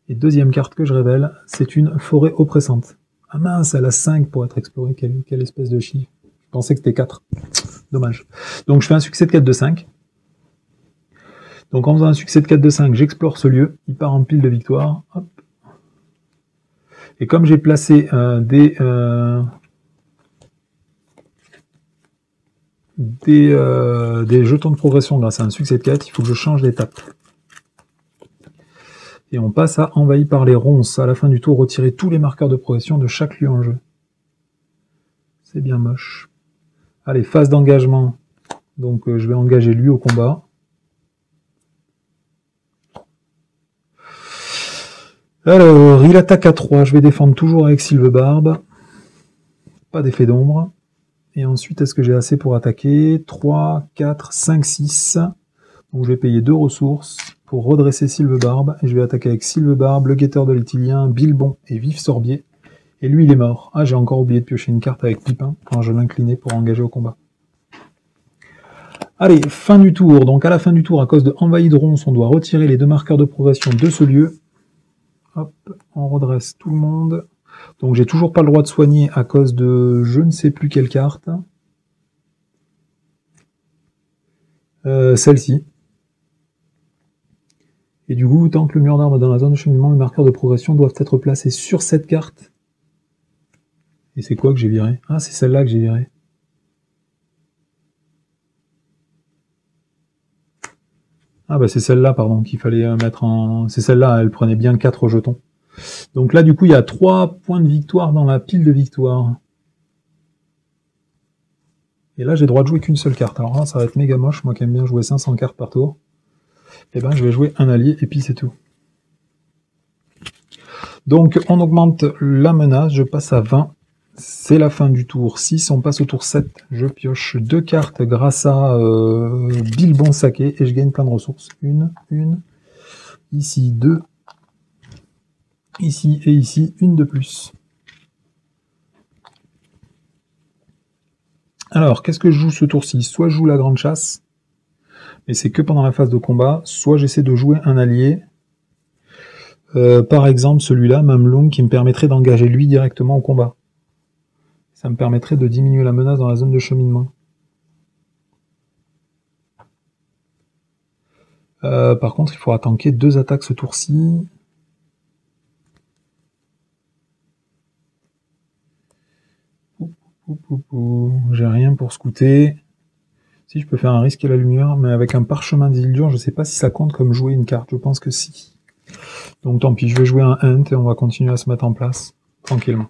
Et deuxième carte que je révèle, c'est une forêt oppressante. Ah mince, elle a 5 pour être explorée. Quelle espèce de chiffre. Je pensais que c'était 4. Dommage. Donc je fais un succès de 4 de 5. Donc en faisant un succès de 4 de 5, j'explore ce lieu. Il part en pile de victoire. Hop. Et comme j'ai placé des jetons de progression grâce à un succès de 4, il faut que je change d'étape. Et on passe à envahi par les ronces. À la fin du tour, retirer tous les marqueurs de progression de chaque lieu en jeu. C'est bien moche. Allez, phase d'engagement. Donc je vais engager lui au combat. Alors, il attaque à 3. Je vais défendre toujours avec Sylvebarbe. Pas d'effet d'ombre. Et ensuite, est-ce que j'ai assez pour attaquer? 3, 4, 5, 6. Donc je vais payer 2 ressources pour redresser Sylvebarbe. Et je vais attaquer avec Sylvebarbe, le guetteur de l'Étilien, Bilbon et Vif Sorbier. Et lui, il est mort. Ah, j'ai encore oublié de piocher une carte avec Pipin quand je l'inclinais pour engager au combat. Allez, fin du tour. Donc à la fin du tour, à cause de envahi de ronces, on doit retirer les 2 marqueurs de progression de ce lieu. Hop, on redresse tout le monde. Donc j'ai toujours pas le droit de soigner à cause de je ne sais plus quelle carte. Celle-ci. Et du coup, tant que le mur d'arbre est dans la zone de cheminement, les marqueurs de progression doivent être placés sur cette carte. Et c'est quoi que j'ai viré? Ah, c'est celle-là que j'ai viré. Ah bah c'est celle-là, pardon, qu'il fallait mettre en... C'est celle-là, elle prenait bien 4 jetons. Donc là, du coup, il y a 3 points de victoire dans la pile de victoire. Et là, j'ai le droit de jouer qu'une seule carte. Alors là, ça va être méga moche, moi qui aime bien jouer 500 cartes par tour. Et ben, je vais jouer un allié, et puis c'est tout. Donc, on augmente la menace, je passe à 20. C'est la fin du tour 6, on passe au tour 7. Je pioche 2 cartes grâce à Bilbon Saké, et je gagne plein de ressources. Une, ici 2, ici et ici, une de plus. Alors, qu'est-ce que je joue ce tour-ci? Soit je joue la grande chasse, mais c'est que pendant la phase de combat, soit j'essaie de jouer un allié, par exemple celui-là, Mamlung, qui me permettrait d'engager lui directement au combat. Ça me permettrait de diminuer la menace dans la zone de cheminement. Par contre, il faudra tanker 2 attaques ce tour-ci. J'ai rien pour scouter. Si, je peux faire un risque à la lumière, mais avec un parchemin d'Isildur, je sais pas si ça compte comme jouer une carte. Je pense que si. Donc tant pis, je vais jouer un Hunt et on va continuer à se mettre en place tranquillement.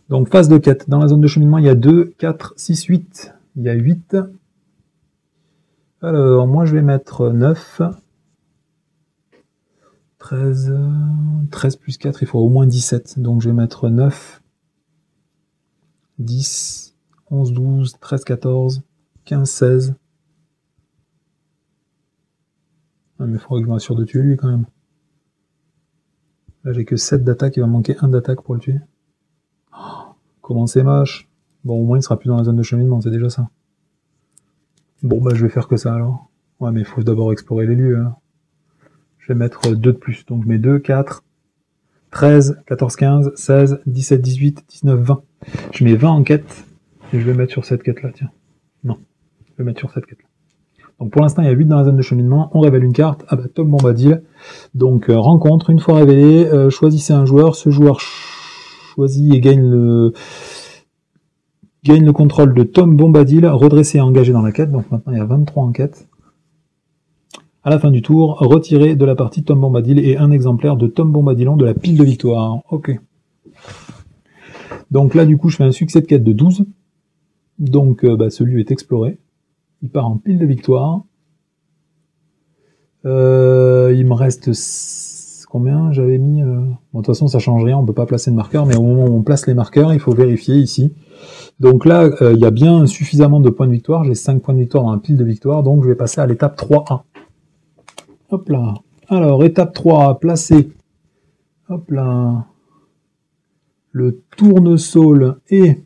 Donc phase de quête. Dans la zone de cheminement, il y a 2, 4, 6, 8. Il y a 8. Alors, moi je vais mettre 9. 13 plus 4, il faut au moins 17. Donc je vais mettre 9, 10, 11, 12, 13, 14, 15, 16. Ah, mais il faudrait que je m'assure de tuer lui quand même. Là j'ai que 7 d'attaque, il va manquer 1 d'attaque pour le tuer. Oh, comment c'est moche. Bon, au moins il sera plus dans la zone de cheminement, c'est déjà ça. Bon bah je vais faire que ça alors. Ouais, mais il faut d'abord explorer les lieux. Hein. Je vais mettre 2 de plus. Donc je mets 2, 4, 13, 14, 15, 16, 17, 18, 19, 20. Je mets 20 en quête. Et je vais mettre sur cette quête-là, tiens. Non, je vais mettre sur cette quête-là. Donc pour l'instant, il y a 8 dans la zone de cheminement. On révèle une carte. Ah bah, Tom Bombadil. Donc rencontre, une fois révélée, choisissez un joueur. Ce joueur choisit et gagne le contrôle de Tom Bombadil, redressé et engagé dans la quête. Donc maintenant, il y a 23 en quête. À la fin du tour, retirez de la partie Tom Bombadil et un exemplaire de Tom Bombadilon de la pile de victoire. Ok. Donc là, du coup, je fais un succès de quête de 12. Donc ce lieu est exploré. Il part en pile de victoire. Il me reste combien j'avais mis Bon, de toute façon, ça change rien, on peut pas placer de marqueur, mais au moment où on place les marqueurs, il faut vérifier ici Donc là, il y a bien suffisamment de points de victoire. J'ai 5 points de victoire dans la pile de victoire, donc je vais passer à l'étape 3A. Hop là. Alors, étape 3A, placer. Hop là. Le tournesol et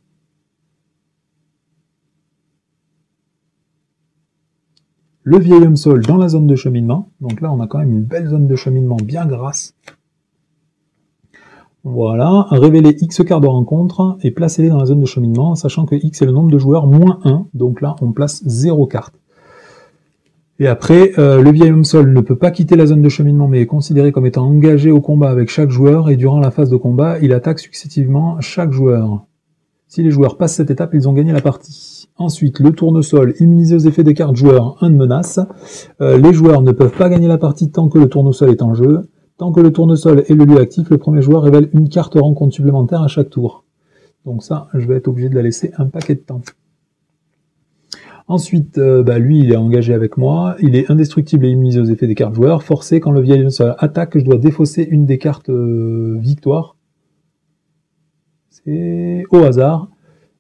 le vieil homme sol dans la zone de cheminement. Donc là, on a quand même une belle zone de cheminement bien grasse. Voilà, révéler X cartes de rencontre et placez-les dans la zone de cheminement, sachant que X est le nombre de joueurs moins 1, donc là on place 0 carte. Et après, le vieil homme sol ne peut pas quitter la zone de cheminement, mais est considéré comme étant engagé au combat avec chaque joueur, et durant la phase de combat, il attaque successivement chaque joueur. Si les joueurs passent cette étape, ils ont gagné la partie. Ensuite, le tournesol, immunisé aux effets des cartes joueurs, 1 de menace. Les joueurs ne peuvent pas gagner la partie tant que le tournesol est en jeu. Tant que le tournesol est le lieu actif, le premier joueur révèle une carte rencontre supplémentaire à chaque tour. Donc ça, je vais être obligé de la laisser un paquet de temps. Ensuite, lui, il est engagé avec moi. Il est indestructible et immunisé aux effets des cartes joueurs. Forcé, quand le vieil homme sol attaque, je dois défausser une des cartes victoire. C'est au hasard,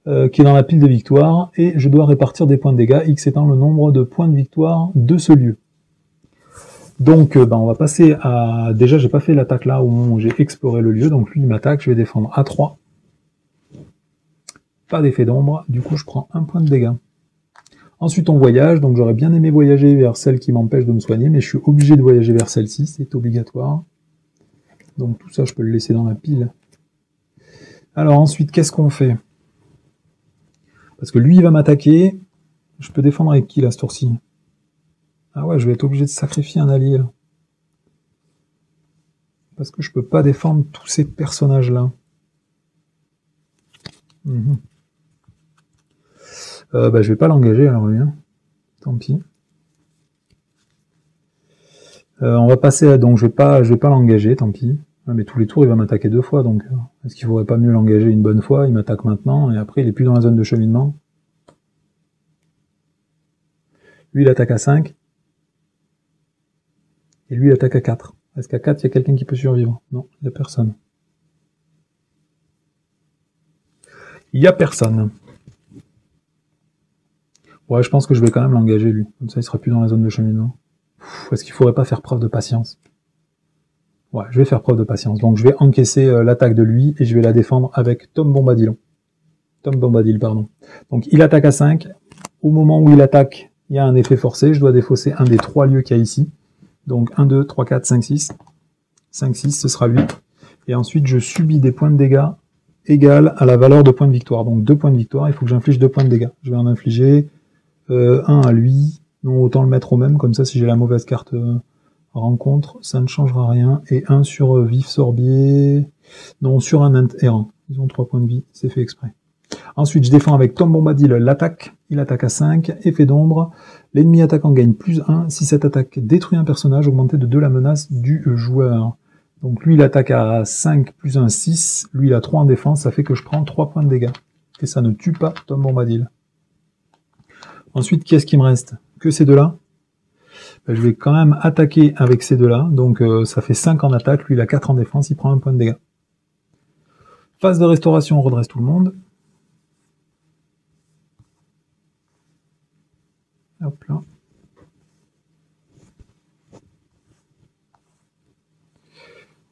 qui est dans la pile de victoire. Et je dois répartir des points de dégâts, X étant le nombre de points de victoire de ce lieu. Donc, on va passer à... Déjà, j'ai pas fait l'attaque là au moment où j'ai exploré le lieu, donc lui, il m'attaque, je vais défendre à 3. Pas d'effet d'ombre, du coup, je prends 1 point de dégâts. Ensuite, on voyage, donc j'aurais bien aimé voyager vers celle qui m'empêche de me soigner, mais je suis obligé de voyager vers celle-ci, c'est obligatoire. Donc tout ça, je peux le laisser dans la pile. Alors ensuite, qu'est-ce qu'on fait? Parce que lui, il va m'attaquer, je peux défendre avec qui, là, ce tour-ci? Ah ouais, je vais être obligé de sacrifier un allié, là. Parce que je peux pas défendre tous ces personnages-là. Je vais pas l'engager, alors lui. Hein. Tant pis. On va passer à... Donc, je vais pas l'engager, tant pis. Ouais, mais tous les tours, il va m'attaquer 2 fois, donc... Est-ce qu'il faudrait pas mieux l'engager une bonne fois? Il m'attaque maintenant, et après, il est plus dans la zone de cheminement. Lui, il attaque à 5. Et lui, il attaque à 4. Est-ce qu'à 4, il y a quelqu'un qui peut survivre? Non, il n'y a personne. Il n'y a personne. Ouais, je pense que je vais quand même l'engager, lui. Comme ça, il sera plus dans la zone de cheminement. Est-ce qu'il faudrait pas faire preuve de patience? Ouais, je vais faire preuve de patience. Donc, je vais encaisser l'attaque de lui et je vais la défendre avec Tom Bombadil. Tom Bombadil, pardon. Donc, il attaque à 5. Au moment où il attaque, il y a un effet forcé. Je dois défausser un des 3 lieux qu'il y a ici. Donc 1, 2, 3, 4, 5, 6. 5, 6, ce sera 8. Et ensuite, je subis des points de dégâts égales à la valeur de points de victoire. Donc 2 points de victoire, il faut que j'inflige 2 points de dégâts. Je vais en infliger 1 à lui. Non, autant le mettre au même, comme ça, si j'ai la mauvaise carte rencontre, ça ne changera rien. Et 1 sur vif sorbier. Non, sur un errant. Ils ont 3 points de vie, c'est fait exprès. Ensuite, je défends avec Tom Bombadil l'attaque. Il attaque à 5, effet d'ombre. L'ennemi attaquant gagne plus 1. Si cette attaque détruit un personnage, augmentez de 2 la menace du joueur. Donc lui, il attaque à 5 plus 1, 6. Lui, il a 3 en défense. Ça fait que je prends 3 points de dégâts. Et ça ne tue pas Tom Bombadil. Ensuite, qu'est-ce qui me reste? Que ces deux-là. Je vais quand même attaquer avec ces deux-là. Donc ça fait 5 en attaque. Lui, il a 4 en défense. Il prend 1 point de dégâts. Phase de restauration, on redresse tout le monde. Hop là.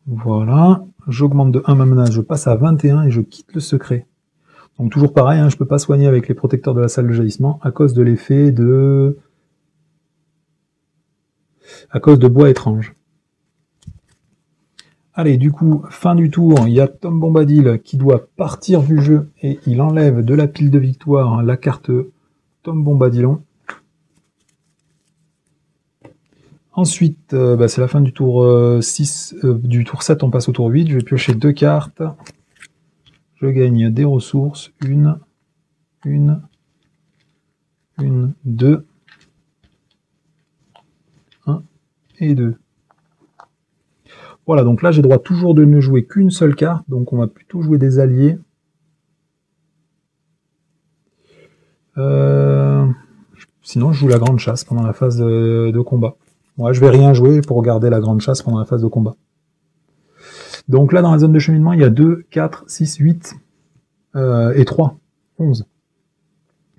Voilà. J'augmente de 1 ma menace, je passe à 21 et je quitte le secret. Donc toujours pareil, hein, je ne peux pas soigner avec les protecteurs de la salle de jaillissement à cause de l'effet de... à cause de bois étrange. Allez, du coup, fin du tour, il y a Tom Bombadil qui doit partir du jeu et il enlève de la pile de victoire la carte Tom Bombadilon. Ensuite, c'est la fin du tour 6, du tour 7, on passe au tour 8. Je vais piocher 2 cartes. Je gagne des ressources. 1, 2, 1 et 2. Voilà, donc là, j'ai droit toujours de ne jouer qu'une seule carte. Donc, on va plutôt jouer des alliés. Sinon, je joue la grande chasse pendant la phase de combat. Ouais, je vais rien jouer pour garder la grande chasse pendant la phase de combat. Donc là, dans la zone de cheminement, il y a 2, 4, 6, 8 et 3. 11.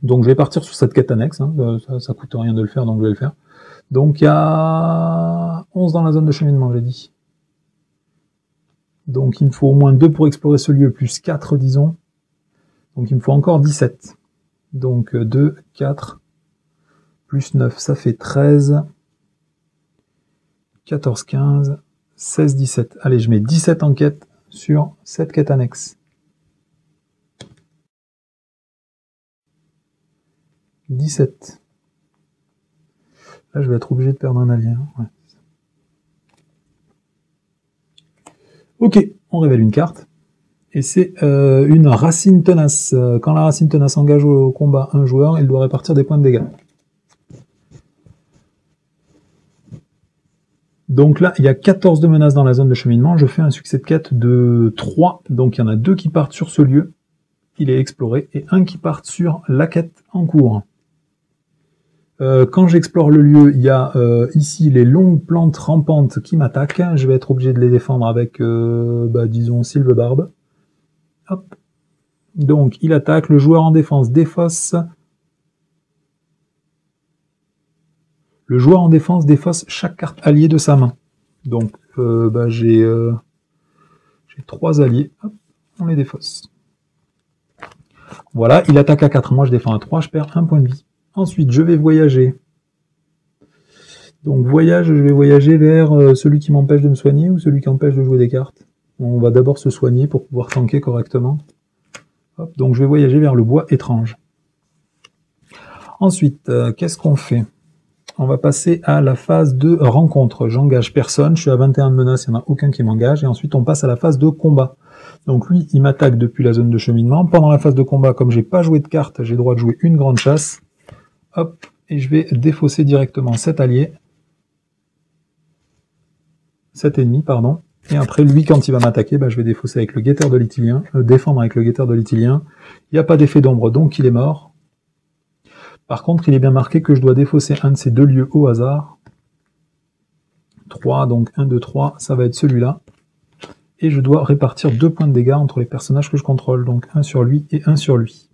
Donc je vais partir sur cette quête annexe, hein. Ça coûte rien de le faire, donc je vais le faire. Donc il y a 11 dans la zone de cheminement, j'ai dit. Donc il me faut au moins 2 pour explorer ce lieu, plus 4 disons. Donc il me faut encore 17. Donc 2, 4, plus 9, ça fait 13, 14, 15, 16, 17. Allez, je mets 17 en quête sur cette quête annexe. 17. Là, je vais être obligé de perdre un allié. Ouais. Ok, on révèle une carte. Et c'est une racine tenace. Quand la racine tenace engage au combat un joueur, il doit répartir des points de dégâts. Donc là, il y a 14 de menaces dans la zone de cheminement. Je fais un succès de quête de 3. Donc il y en a 2 qui partent sur ce lieu. Il est exploré. Et 1 qui part sur la quête en cours. Quand j'explore le lieu, il y a ici les longues plantes rampantes qui m'attaquent. Je vais être obligé de les défendre avec, disons, Sylvebarbe. Hop. Donc, il attaque. Le joueur en défense défausse. Le joueur en défense défausse chaque carte alliée de sa main. Donc, j'ai 3 alliés. Hop, on les défausse. Voilà, il attaque à 4. Moi, je défends à 3. Je perds 1 point de vie. Ensuite, je vais voyager. Donc, je vais voyager vers celui qui m'empêche de me soigner ou celui qui empêche de jouer des cartes. On va d'abord se soigner pour pouvoir tanker correctement. Hop, donc, je vais voyager vers le bois étrange. Ensuite, qu'est-ce qu'on fait? On va passer à la phase de rencontre. J'engage personne, je suis à 21 de menaces, il n'y en a aucun qui m'engage. Et ensuite, on passe à la phase de combat. Donc lui, il m'attaque depuis la zone de cheminement. Pendant la phase de combat, comme j'ai pas joué de carte, j'ai le droit de jouer une grande chasse. Hop, et je vais défausser directement cet allié. Cet ennemi, pardon. Et après, lui, quand il va m'attaquer, je vais défausser avec le guetteur de l'Ithilien, défendre avec le guetteur de l'Ithilien. Il n'y a pas d'effet d'ombre, donc il est mort. Par contre, il est bien marqué que je dois défausser un de ces 2 lieux au hasard. 3, donc 1, 2, 3, ça va être celui-là. Et je dois répartir 2 points de dégâts entre les personnages que je contrôle, donc 1 sur lui et 1 sur lui.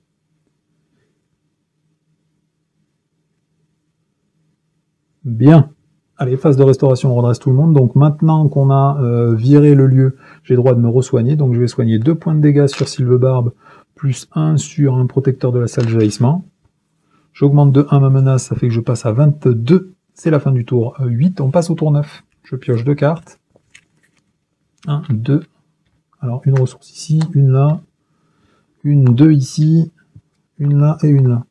Bien. Allez, phase de restauration, on redresse tout le monde. Donc maintenant qu'on a viré le lieu, j'ai le droit de me re-soigner. Donc je vais soigner 2 points de dégâts sur Sylvebarbe, plus 1 sur un protecteur de la salle de jaillissement. J'augmente de 1 ma menace, ça fait que je passe à 22. C'est la fin du tour 8, on passe au tour 9. Je pioche 2 cartes. 1, 2. Alors une ressource ici, une là, une 2 ici, une là et une là.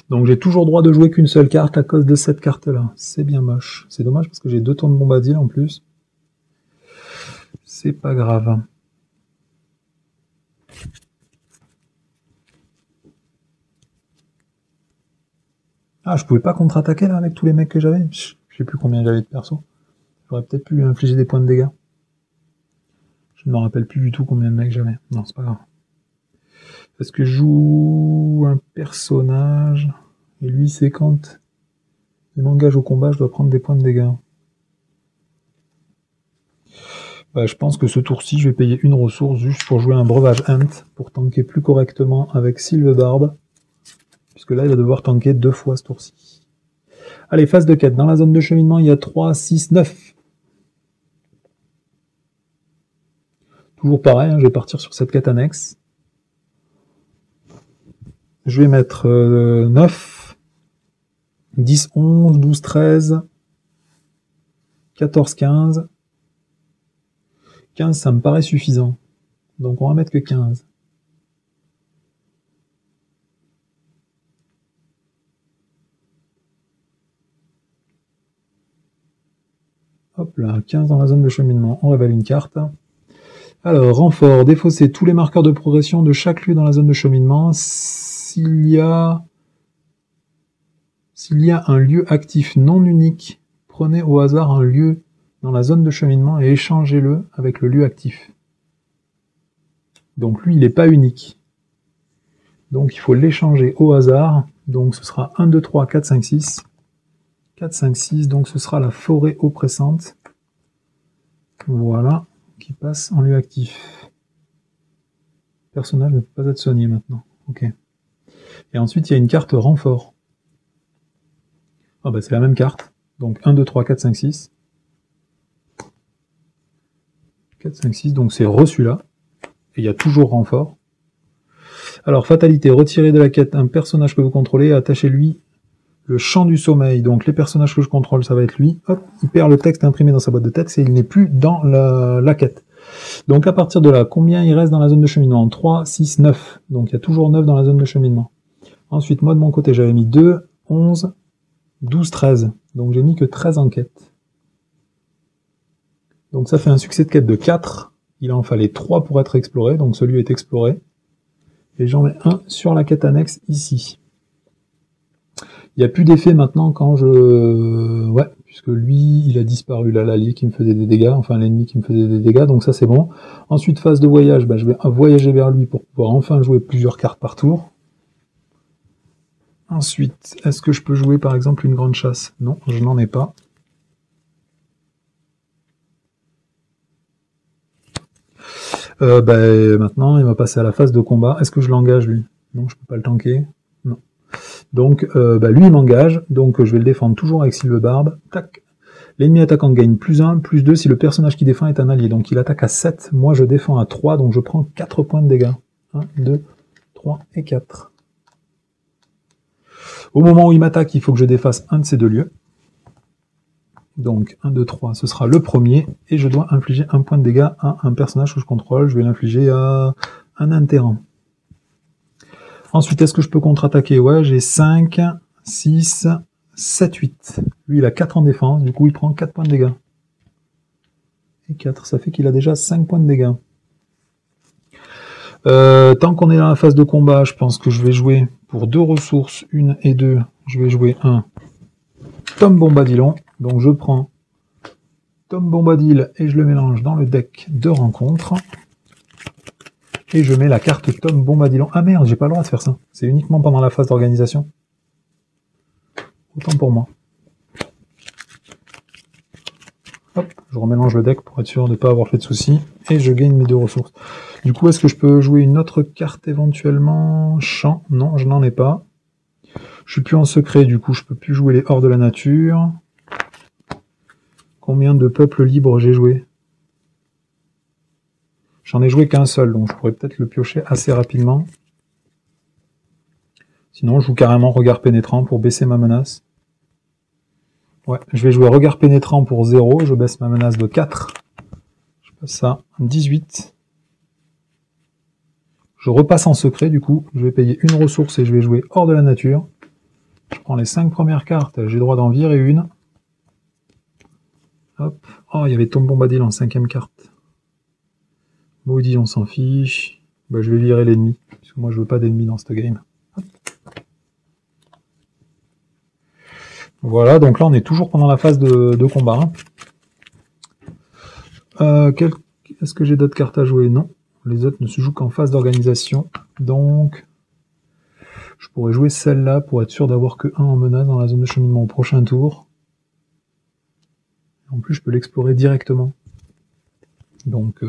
Donc j'ai toujours droit de jouer qu'une seule carte à cause de cette carte-là. C'est bien moche. C'est dommage parce que j'ai 2 tours de bombadil en plus. C'est pas grave. Ah, je pouvais pas contre-attaquer là avec tous les mecs que j'avais. Je sais plus combien j'avais de perso. J'aurais peut-être pu lui infliger des points de dégâts. Je ne me rappelle plus du tout combien de mecs j'avais. Non, c'est pas grave. Est-ce que je joue un personnage et lui, c'est quand il m'engage au combat, je dois prendre des points de dégâts. Je pense que ce tour-ci, je vais payer une ressource juste pour jouer un breuvage Hunt, pour tanker plus correctement avec Sylvebarbe. Puisque là, il va devoir tanker 2 fois ce tour-ci. Allez, phase de quête. Dans la zone de cheminement, il y a 3, 6, 9. Toujours pareil, je vais partir sur cette quête annexe. Je vais mettre 9, 10, 11, 12, 13, 14, 15. 15, ça me paraît suffisant. Donc on va mettre que 15. Hop là, 15 dans la zone de cheminement. On révèle une carte. Alors, renfort, défausser tous les marqueurs de progression de chaque lieu dans la zone de cheminement. S'il y a un lieu actif non unique, prenez au hasard un lieu dans la zone de cheminement et échangez-le avec le lieu actif. Donc lui, il n'est pas unique. Donc il faut l'échanger au hasard. Donc ce sera 1, 2, 3, 4, 5, 6. 4, 5, 6, donc ce sera la forêt oppressante. Voilà, qui passe en lieu actif. Le personnage ne peut pas être soigné maintenant. Ok. Et ensuite, il y a une carte renfort. Ah bah c'est la même carte. Donc 1, 2, 3, 4, 5, 6. 4, 5, 6, donc c'est reçu là. Et il y a toujours renfort. Alors, fatalité, retirez de la quête un personnage que vous contrôlez et attachez-lui le champ du sommeil. Donc les personnages que je contrôle, ça va être lui. Hop, il perd le texte imprimé dans sa boîte de texte et il n'est plus dans la quête. Donc à partir de là, combien il reste dans la zone de cheminement? 3, 6, 9. Donc il y a toujours 9 dans la zone de cheminement. Ensuite, moi de mon côté, j'avais mis 2, 11, 12, 13. Donc j'ai mis que 13 en quête. Donc ça fait un succès de quête de 4. Il en fallait 3 pour être exploré, donc celui est exploré. Et j'en mets un sur la quête annexe ici. Il n'y a plus d'effet maintenant quand je... Ouais, puisque lui, il a disparu là, l'allié qui me faisait des dégâts, enfin l'ennemi qui me faisait des dégâts, donc ça c'est bon. Ensuite, phase de voyage, je vais voyager vers lui pour pouvoir enfin jouer plusieurs cartes par tour. Ensuite, est-ce que je peux jouer par exemple une grande chasse? Non, je n'en ai pas. Maintenant, il va passer à la phase de combat. Est-ce que je l'engage, lui? Non, je peux pas le tanker. Non. Donc, lui, il m'engage. Donc, je vais le défendre toujours avec Sylvebarbe. Tac. L'ennemi attaquant gagne +1, +2 si le personnage qui défend est un allié. Donc, il attaque à 7. Moi, je défends à 3. Donc, je prends 4 points de dégâts. 1, 2, 3 et 4. Au moment où il m'attaque, il faut que je défasse un de ces deux lieux. Donc 1, 2, 3, ce sera le premier, et je dois infliger un point de dégâts à un personnage que je contrôle. Je vais l'infliger à un interrant. Ensuite, est-ce que je peux contre-attaquer? Ouais, j'ai 5, 6, 7, 8. Lui, il a 4 en défense, du coup, il prend 4 points de dégâts. Et 4, ça fait qu'il a déjà 5 points de dégâts. Tant qu'on est dans la phase de combat, je pense que je vais jouer pour 2 ressources, 1 et 2. Je vais jouer un Tom Bombadilon. Donc je prends Tom Bombadil et je le mélange dans le deck de rencontre. Et je mets la carte Tom Bombadilon. Ah merde, j'ai pas le droit de faire ça. C'est uniquement pendant la phase d'organisation. Autant pour moi. Hop, je remélange le deck pour être sûr de ne pas avoir fait de soucis. Et je gagne mes 2 ressources. Du coup, est-ce que je peux jouer une autre carte éventuellement? Champ? Non, je n'en ai pas. Je suis plus en secret, du coup, je peux plus jouer les hors de la nature. Combien de peuples libres j'ai joué? J'en ai joué qu'un seul, donc je pourrais peut-être le piocher assez rapidement. Sinon, je joue carrément regard pénétrant pour baisser ma menace. Ouais, je vais jouer regard pénétrant pour 0, je baisse ma menace de 4. Je passe ça à 18. Je repasse en secret, du coup, je vais payer une ressource et je vais jouer hors de la nature. Je prends les 5 premières cartes, j'ai le droit d'en virer une. Hop. Oh, il y avait Tom Bombadil en 5ème carte. Maudit, on s'en fiche. Bah, je vais virer l'ennemi, parce que moi je veux pas d'ennemi dans cette game. Hop. Voilà, donc là on est toujours pendant la phase de combat. Est-ce que j'ai d'autres cartes à jouer? Non. Les autres ne se jouent qu'en phase d'organisation. Donc, je pourrais jouer celle-là pour être sûr d'avoir que 1 en menace dans la zone de cheminement au prochain tour. En plus, je peux l'explorer directement. Donc,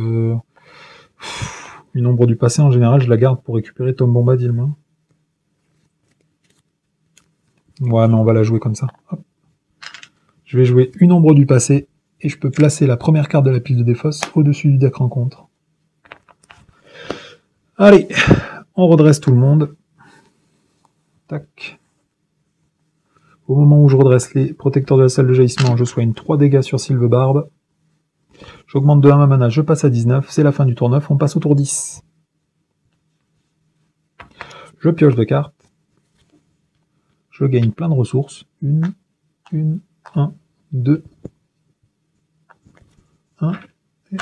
une ombre du passé, en général, je la garde pour récupérer Tom Bombadil, moi. Ouais, mais on va la jouer comme ça. Hop. Je vais jouer une ombre du passé, et je peux placer la première carte de la pile de défausse au-dessus du deck rencontre. Allez, on redresse tout le monde. Tac. Au moment où je redresse les protecteurs de la salle de jaillissement, je soigne 3 dégâts sur Sylvebarbe. J'augmente de 1 ma mana, je passe à 19. C'est la fin du tour 9, on passe au tour 10. Je pioche 2 cartes. Je gagne plein de ressources. 1, 2, 1 et 1.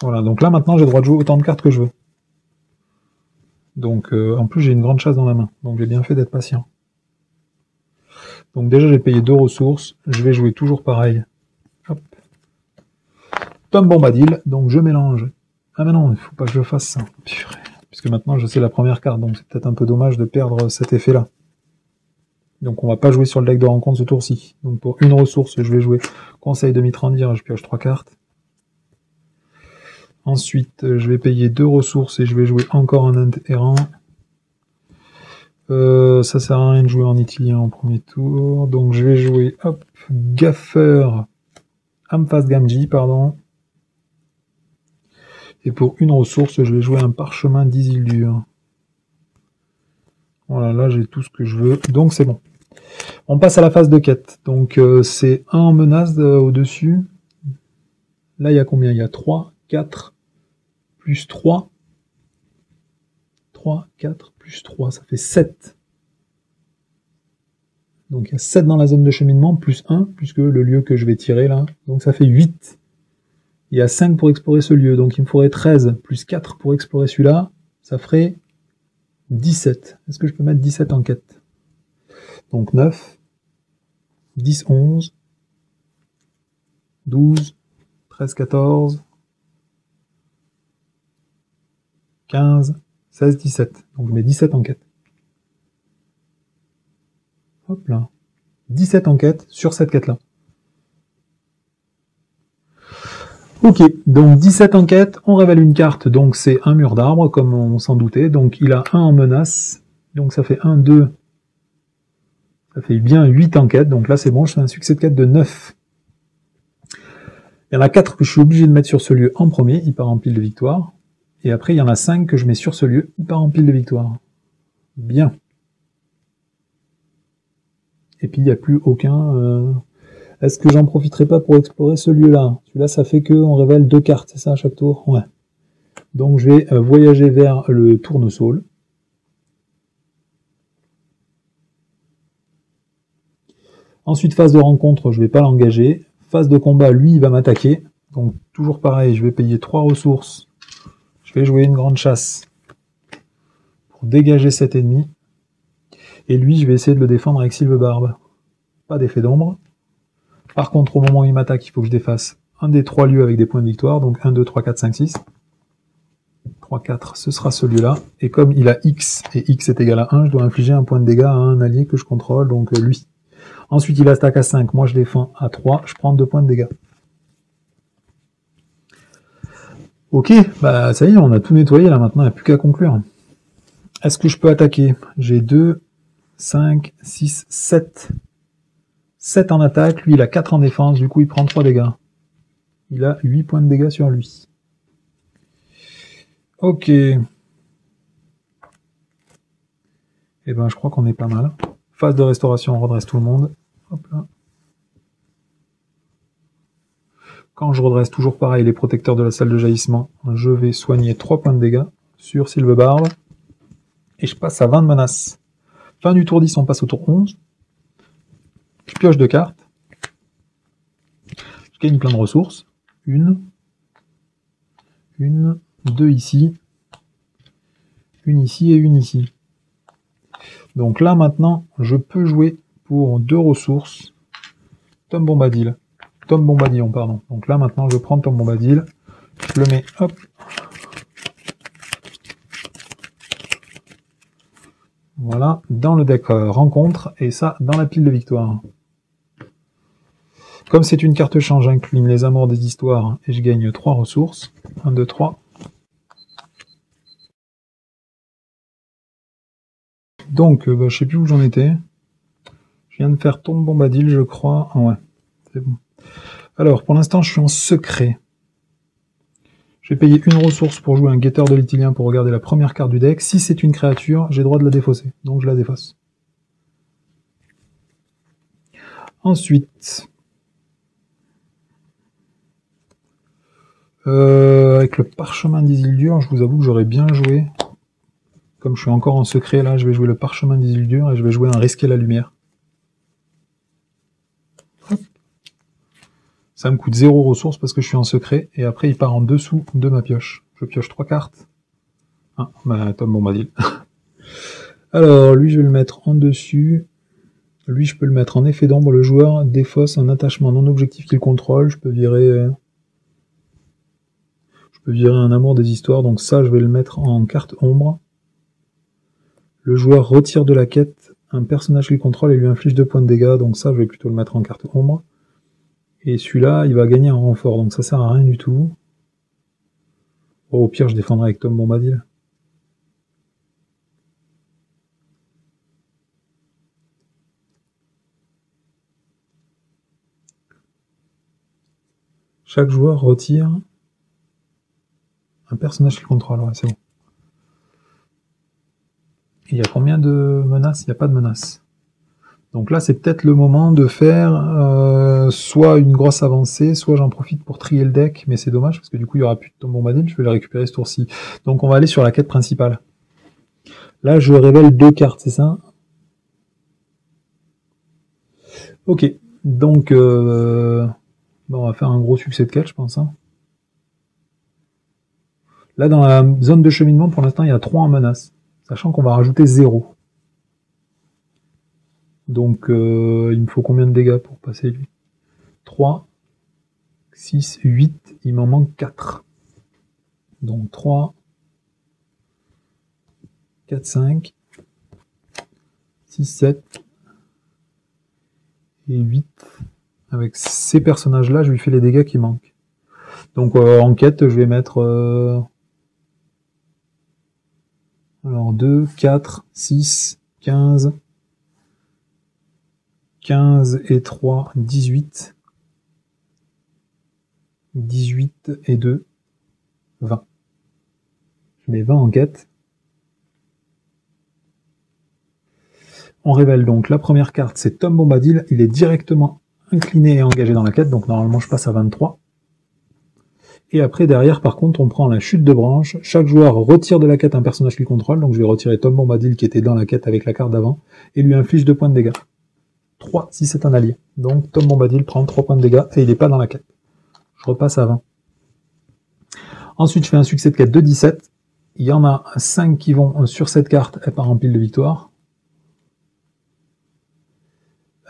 Voilà, donc là maintenant j'ai le droit de jouer autant de cartes que je veux. Donc en plus j'ai une grande chasse dans la main, donc j'ai bien fait d'être patient. Donc déjà j'ai payé 2 ressources, je vais jouer toujours pareil. Hop. Tom Bombadil, donc je mélange. Ah mais non, il faut pas que je fasse ça. Purée. Puisque maintenant je sais la première carte, donc c'est peut-être un peu dommage de perdre cet effet-là. Donc on va pas jouer sur le deck de rencontre ce tour-ci. Donc pour une ressource, je vais jouer Conseil de Mitrandir, je pioche 3 cartes. Ensuite, je vais payer 2 ressources et je vais jouer encore un interrant. Ça sert à rien de jouer en italien en premier tour. Donc je vais jouer, hop, Gaffeur, Amphas Gamgee, pardon. Et pour une ressource, je vais jouer un Parchemin d'Isildur. Voilà, là j'ai tout ce que je veux, donc c'est bon. On passe à la phase de quête. Donc c'est 1 en menace au-dessus. Là il y a combien? Il y a 3, 4, plus 3. 3, 4, plus 3, ça fait 7. Donc il y a 7 dans la zone de cheminement, plus 1, puisque le lieu que je vais tirer là, donc ça fait 8. Il y a 5 pour explorer ce lieu, donc il me faudrait 13, plus 4 pour explorer celui-là, ça ferait 17. Est-ce que je peux mettre 17 en quête? Donc 9, 10, 11, 12, 13, 14, 15, 16, 17. Donc je mets 17 en quête. Hop là. 17 enquêtes sur cette quête-là. Ok, donc 17 enquêtes, on révèle une carte, donc c'est un mur d'arbre, comme on s'en doutait, donc il a 1 en menace, donc ça fait 1, 2, ça fait bien 8 enquêtes, donc là c'est bon, je fais un succès de quête de 9. Il y en a 4 que je suis obligé de mettre sur ce lieu en premier, il part en pile de victoire, et après il y en a 5 que je mets sur ce lieu, il part en pile de victoire. Bien. Et puis il n'y a plus aucun... Est-ce que j'en profiterai pas pour explorer ce lieu-là? Celui-là, ça fait qu'on révèle 2 cartes, c'est ça, à chaque tour? Ouais. Donc je vais voyager vers le tournesol. Ensuite, phase de rencontre, je vais pas l'engager. Phase de combat, lui, il va m'attaquer. Donc toujours pareil, je vais payer 3 ressources. Je vais jouer une grande chasse pour dégager cet ennemi. Et lui, je vais essayer de le défendre avec Sylvebarbe. Pas d'effet d'ombre. Par contre, au moment où il m'attaque, il faut que je défasse un des 3 lieux avec des points de victoire. Donc 1, 2, 3, 4, 5, 6. 3, 4, ce sera celui-là. Et comme il a X, et X est égal à 1, je dois infliger un point de dégâts à un allié que je contrôle, donc lui. Ensuite, il attaque à 5, moi je défends à 3, je prends 2 points de dégâts. Ok, bah ça y est, on a tout nettoyé là maintenant, il n'y a plus qu'à conclure. Est-ce que je peux attaquer? J'ai 2, 5, 6, 7. 7 en attaque, lui il a 4 en défense, du coup il prend 3 dégâts. Il a 8 points de dégâts sur lui. Ok. Eh ben je crois qu'on est pas mal. Phase de restauration, on redresse tout le monde. Hop là. Quand je redresse, toujours pareil, les protecteurs de la salle de jaillissement, je vais soigner 3 points de dégâts sur Sylvebarbe. Et je passe à 20 de menaces. Fin du tour 10, on passe au tour 11. Je pioche 2 cartes. Je gagne plein de ressources. 1, 2 ici, 1 ici et 1 ici. Donc là maintenant, je peux jouer pour 2 ressources Tom Bombadil. Tom Bombadillon, pardon. Donc là maintenant, je prends Tom Bombadil, je le mets, hop. Voilà, dans le deck rencontre, et ça dans la pile de victoire. Comme c'est une carte change, j'incline les amours des histoires, et je gagne 3 ressources. 1, 2, 3. Donc, je sais plus où j'en étais. Je viens de faire Tom Bombadil, je crois. Ah ouais, c'est bon. Alors, pour l'instant, je suis en secret. Je vais payer 1 ressource pour jouer un guetteur de l'Itilien pour regarder la première carte du deck. Si c'est une créature, j'ai droit de la défausser. Donc je la défausse. Ensuite, avec le Parchemin d'Isildur, je vous avoue que j'aurais bien joué. Comme je suis encore en secret, là, je vais jouer le Parchemin d'Isildur et je vais jouer un Risquer la lumière. Hop. Ça me coûte 0 ressources parce que je suis en secret, et après il part en dessous de ma pioche. Je pioche 3 cartes. Ah, bah Tom Bombadil. Alors, lui je vais le mettre en dessus. Lui je peux le mettre en effet d'ombre. Le joueur défausse un attachement non objectif qu'il contrôle. Je peux virer un amour des histoires, donc ça je vais le mettre en carte ombre. Le joueur retire de la quête un personnage qu'il contrôle et lui inflige 2 points de dégâts, donc ça je vais plutôt le mettre en carte ombre. Et celui-là, il va gagner un renfort, donc ça sert à rien du tout. Oh, au pire, je défendrai avec Tom Bombadil. Chaque joueur retire un personnage qu'il contrôle. Ouais, c'est bon. Il y a combien de menaces? Il n'y a pas de menaces. Donc là, c'est peut-être le moment de faire soit une grosse avancée, soit j'en profite pour trier le deck, mais c'est dommage, parce que du coup, il n'y aura plus de Tom Bombadil, je vais le récupérer ce tour-ci. Donc on va aller sur la quête principale. Là, je révèle 2 cartes, c'est ça? Ok, donc bon, on va faire un gros succès de quête, je pense. Hein. Là, dans la zone de cheminement, pour l'instant, il y a 3 en menace, sachant qu'on va rajouter 0. Donc, il me faut combien de dégâts pour passer lui? 3, 6, 8, il m'en manque 4. Donc 3, 4, 5, 6, 7 et 8. Avec ces personnages-là, je lui fais les dégâts qui manquent. Donc en quête, je vais mettre alors 2, 4, 6, 15, 15 et 3, 18. 18 et 2, 20. Je mets 20 en quête. On révèle donc la première carte, c'est Tom Bombadil. Il est directement incliné et engagé dans la quête, donc normalement je passe à 23. Et après, derrière, par contre, on prend la chute de branche. Chaque joueur retire de la quête un personnage qu'il contrôle, donc je vais retirer Tom Bombadil qui était dans la quête avec la carte d'avant, et lui inflige 2 points de dégâts. 3 si c'est un allié. Donc Tom Bombadil prend 3 points de dégâts et il n'est pas dans la quête. Je repasse à 20. Ensuite, je fais un succès de quête de 17. Il y en a 5 qui vont sur cette carte, elle part en pile de victoire.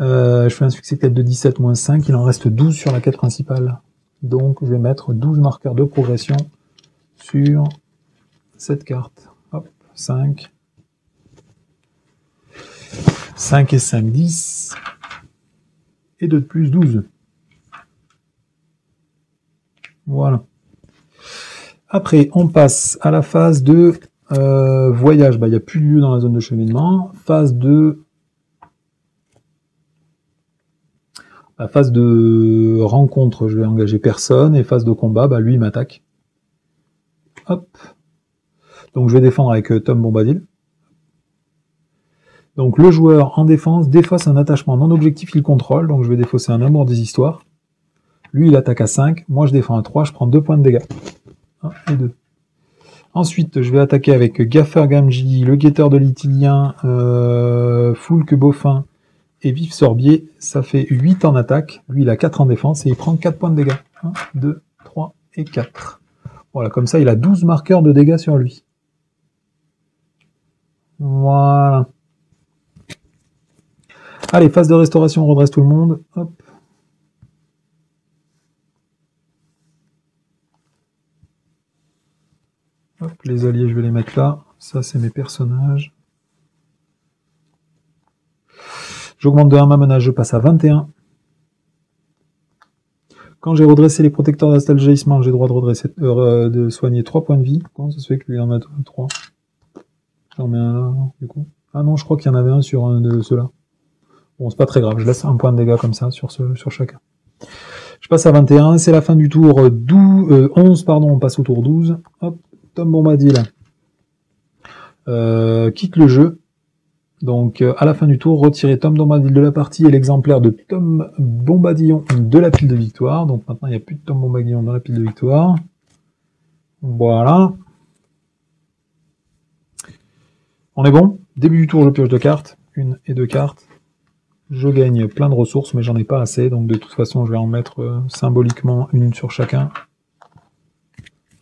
Je fais un succès de quête de 17 moins 5, il en reste 12 sur la quête principale. Donc je vais mettre 12 marqueurs de progression sur cette carte. Hop, 5. 5 et 5, 10. Et 2 de plus, 12. Voilà. Après, on passe à la phase de voyage. Il n'y a plus de lieu dans la zone de cheminement. Phase de... La phase de rencontre, je vais engager personne. Et phase de combat, lui, il m'attaque. Hop. Donc je vais défendre avec Tom Bombadil. Donc le joueur en défense défausse un attachement non objectif qu'il contrôle. Donc je vais défausser un amour des histoires. Lui, il attaque à 5. Moi, je défends à 3. Je prends 2 points de dégâts. 1 et 2. Ensuite, je vais attaquer avec Gaffer Gamji, le guetteur de l'Itilien, Foulque Beaufin et Vif Sorbier. Ça fait 8 en attaque. Lui, il a 4 en défense et il prend 4 points de dégâts. 1, 2, 3 et 4. Voilà, comme ça, il a 12 marqueurs de dégâts sur lui. Voilà. Allez, phase de restauration, on redresse tout le monde. Hop. Hop, les alliés, je vais les mettre là. Ça, c'est mes personnages. J'augmente de 1 ma menace, je passe à 21. Quand j'ai redressé les protecteurs d'astal jaillissement, j'ai le droit de redresser, de soigner 3 points de vie. Comment ça se fait que lui il en a 3? J'en mets un là, du coup. Ah non, je crois qu'il y en avait un sur un de ceux-là. Bon, c'est pas très grave, je laisse un point de dégâts comme ça sur chacun. Je passe à 21, c'est la fin du tour 11, pardon, on passe au tour 12. Hop, Tom Bombadil quitte le jeu. Donc à la fin du tour, retirez Tom Bombadil de la partie et l'exemplaire de Tom Bombadillon de la pile de victoire. Donc maintenant il n'y a plus de Tom Bombadillon dans la pile de victoire. Voilà. On est bon. Début du tour, je pioche 2 cartes. 1 et 2 cartes. Je gagne plein de ressources, mais j'en ai pas assez. Donc de toute façon, je vais en mettre symboliquement une sur chacun.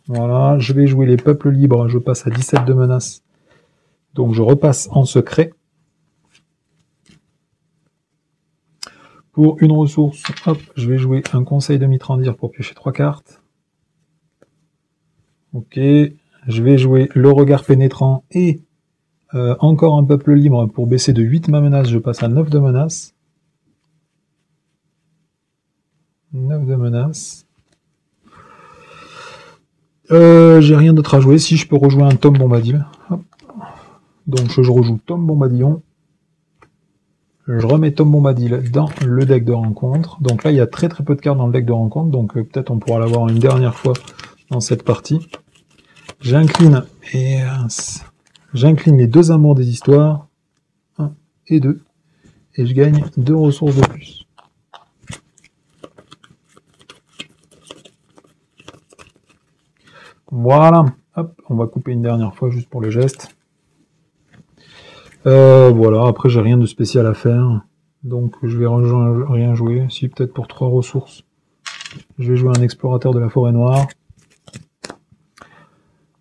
Voilà. Je vais jouer les peuples libres. Je passe à 17 de menaces. Donc je repasse en secret. Pour une ressource, hop, je vais jouer un conseil de Mitrandir pour piocher 3 cartes. Ok, je vais jouer le regard pénétrant et encore un peuple libre pour baisser de 8 ma menace, je passe à 9 de menace. 9 de menace. J'ai rien d'autre à jouer, si je peux rejouer un Tom Bombadil. Hop. Donc je rejoue Tom Bombadillon. Je remets Tom Bombadil dans le deck de rencontre. Donc là, il y a très peu de cartes dans le deck de rencontre, donc peut-être on pourra l'avoir une dernière fois dans cette partie. J'incline les deux amours des histoires, 1 et 2, et je gagne 2 ressources de plus. Voilà, hop, on va couper une dernière fois juste pour le geste. Voilà, après j'ai rien de spécial à faire, donc je vais rien jouer, si peut-être pour 3 ressources. Je vais jouer un explorateur de la forêt noire.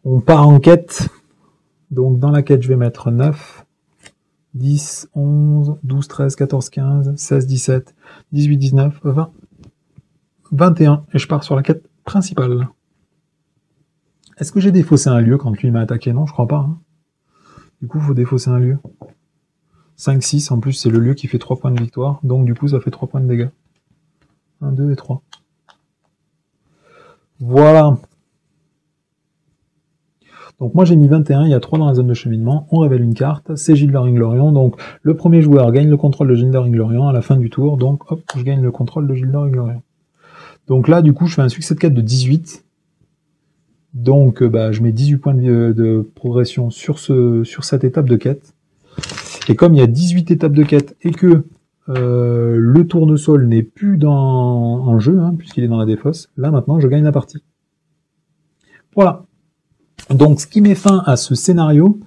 On part en quête, donc dans la quête je vais mettre 9, 10, 11, 12, 13, 14, 15, 16, 17, 18, 19, 20, 21, et je pars sur la quête principale. Est-ce que j'ai défaussé un lieu quand lui m'a attaqué? Non, je crois pas. Hein. Du coup, il faut défausser un lieu. 5, 6, en plus, c'est le lieu qui fait 3 points de victoire. Donc, du coup, ça fait 3 points de dégâts. 1, 2 et 3. Voilà. Donc, moi, j'ai mis 21. Il y a 3 dans la zone de cheminement. On révèle une carte. C'est Gilder Inglorion. Donc, le premier joueur gagne le contrôle de Gilder Inglorion à la fin du tour. Donc, hop, je gagne le contrôle de Gilder Inglorion. Donc là, du coup, je fais un succès de quête de 18. Donc, je mets 18 points de progression sur cette étape de quête. Et comme il y a 18 étapes de quête et que le tournesol n'est plus en jeu, hein, puisqu'il est dans la défausse, là maintenant je gagne la partie. Voilà. Donc ce qui met fin à ce scénario,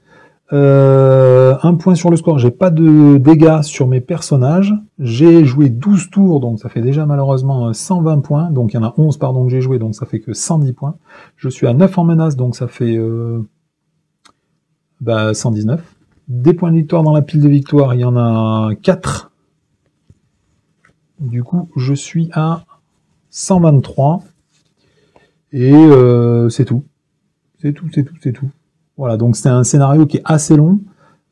un point sur le score, j'ai pas de dégâts sur mes personnages, j'ai joué 12 tours, donc ça fait déjà malheureusement 120 points, donc il y en a 11 pardon que j'ai joué, donc ça fait que 110 points. Je suis à 9 en menace, donc ça fait 119. Des points de victoire dans la pile de victoire, il y en a 4. Du coup, je suis à 123. Et c'est tout. C'est tout. Voilà, donc c'est un scénario qui est assez long.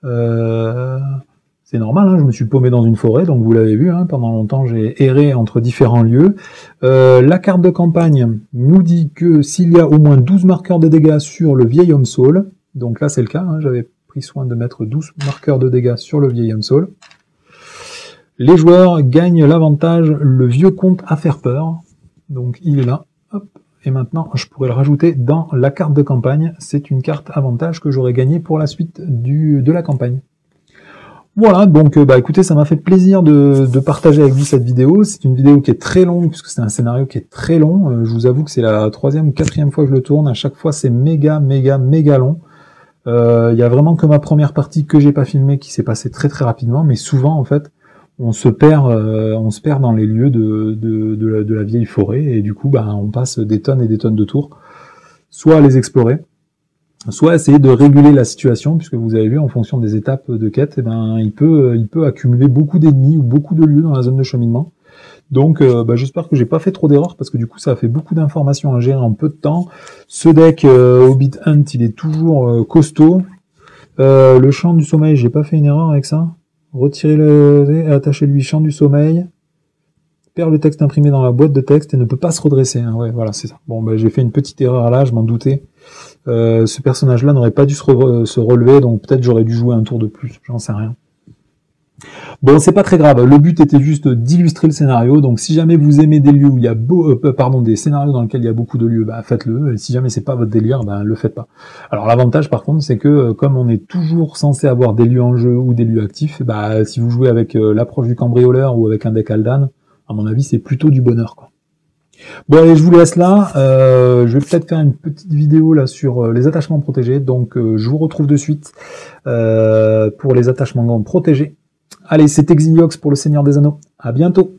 C'est normal, hein, je me suis paumé dans une forêt, donc vous l'avez vu, hein, pendant longtemps j'ai erré entre différents lieux. La carte de campagne nous dit que s'il y a au moins 12 marqueurs de dégâts sur le vieil homme saule, donc là c'est le cas, hein, j'avais pris soin de mettre 12 marqueurs de dégâts sur le vieil homme saule, les joueurs gagnent l'avantage le vieux comte à faire peur, donc il est là, hop, et maintenant je pourrais le rajouter dans la carte de campagne, c'est une carte avantage que j'aurais gagné pour la suite de la campagne. Voilà, donc écoutez, ça m'a fait plaisir de partager avec vous cette vidéo. C'est une vidéo qui est très longue, puisque c'est un scénario qui est très long. Je vous avoue que c'est la 3e ou 4e fois que je le tourne. À chaque fois, c'est méga long. Il y a vraiment que ma première partie que j'ai pas filmée qui s'est passée très rapidement, mais souvent, en fait, on se perd dans les lieux de la vieille forêt, et du coup, on passe des tonnes et des tonnes de tours, soit à les explorer, soit essayer de réguler la situation, puisque vous avez vu, en fonction des étapes de quête, il peut accumuler beaucoup d'ennemis ou beaucoup de lieux dans la zone de cheminement. Donc j'espère que j'ai pas fait trop d'erreurs, parce que du coup ça a fait beaucoup d'informations à gérer en peu de temps. Ce deck Hobbit Hunt, il est toujours costaud. Le champ du sommeil, j'ai pas fait une erreur avec ça. Retirez-le et attachez-lui champ du sommeil. Perd le texte imprimé dans la boîte de texte et ne peut pas se redresser. Hein. Ouais, voilà, c'est ça. Bon, j'ai fait une petite erreur là, je m'en doutais. Ce personnage-là n'aurait pas dû se relever, donc peut-être j'aurais dû jouer un tour de plus, j'en sais rien. Bon, c'est pas très grave, le but était juste d'illustrer le scénario, donc si jamais vous aimez des lieux où il y a des scénarios dans lesquels il y a beaucoup de lieux, faites-le, et si jamais c'est pas votre délire, le faites pas. Alors l'avantage par contre, c'est que comme on est toujours censé avoir des lieux en jeu ou des lieux actifs, si vous jouez avec l'approche du cambrioleur ou avec un deck Aldan, à mon avis c'est plutôt du bonheur, quoi. Bon allez, je vous laisse là, je vais peut-être faire une petite vidéo là sur les attachements protégés, donc je vous retrouve de suite pour les attachements protégés. Allez, c'est Exiliox pour le Seigneur des Anneaux, à bientôt.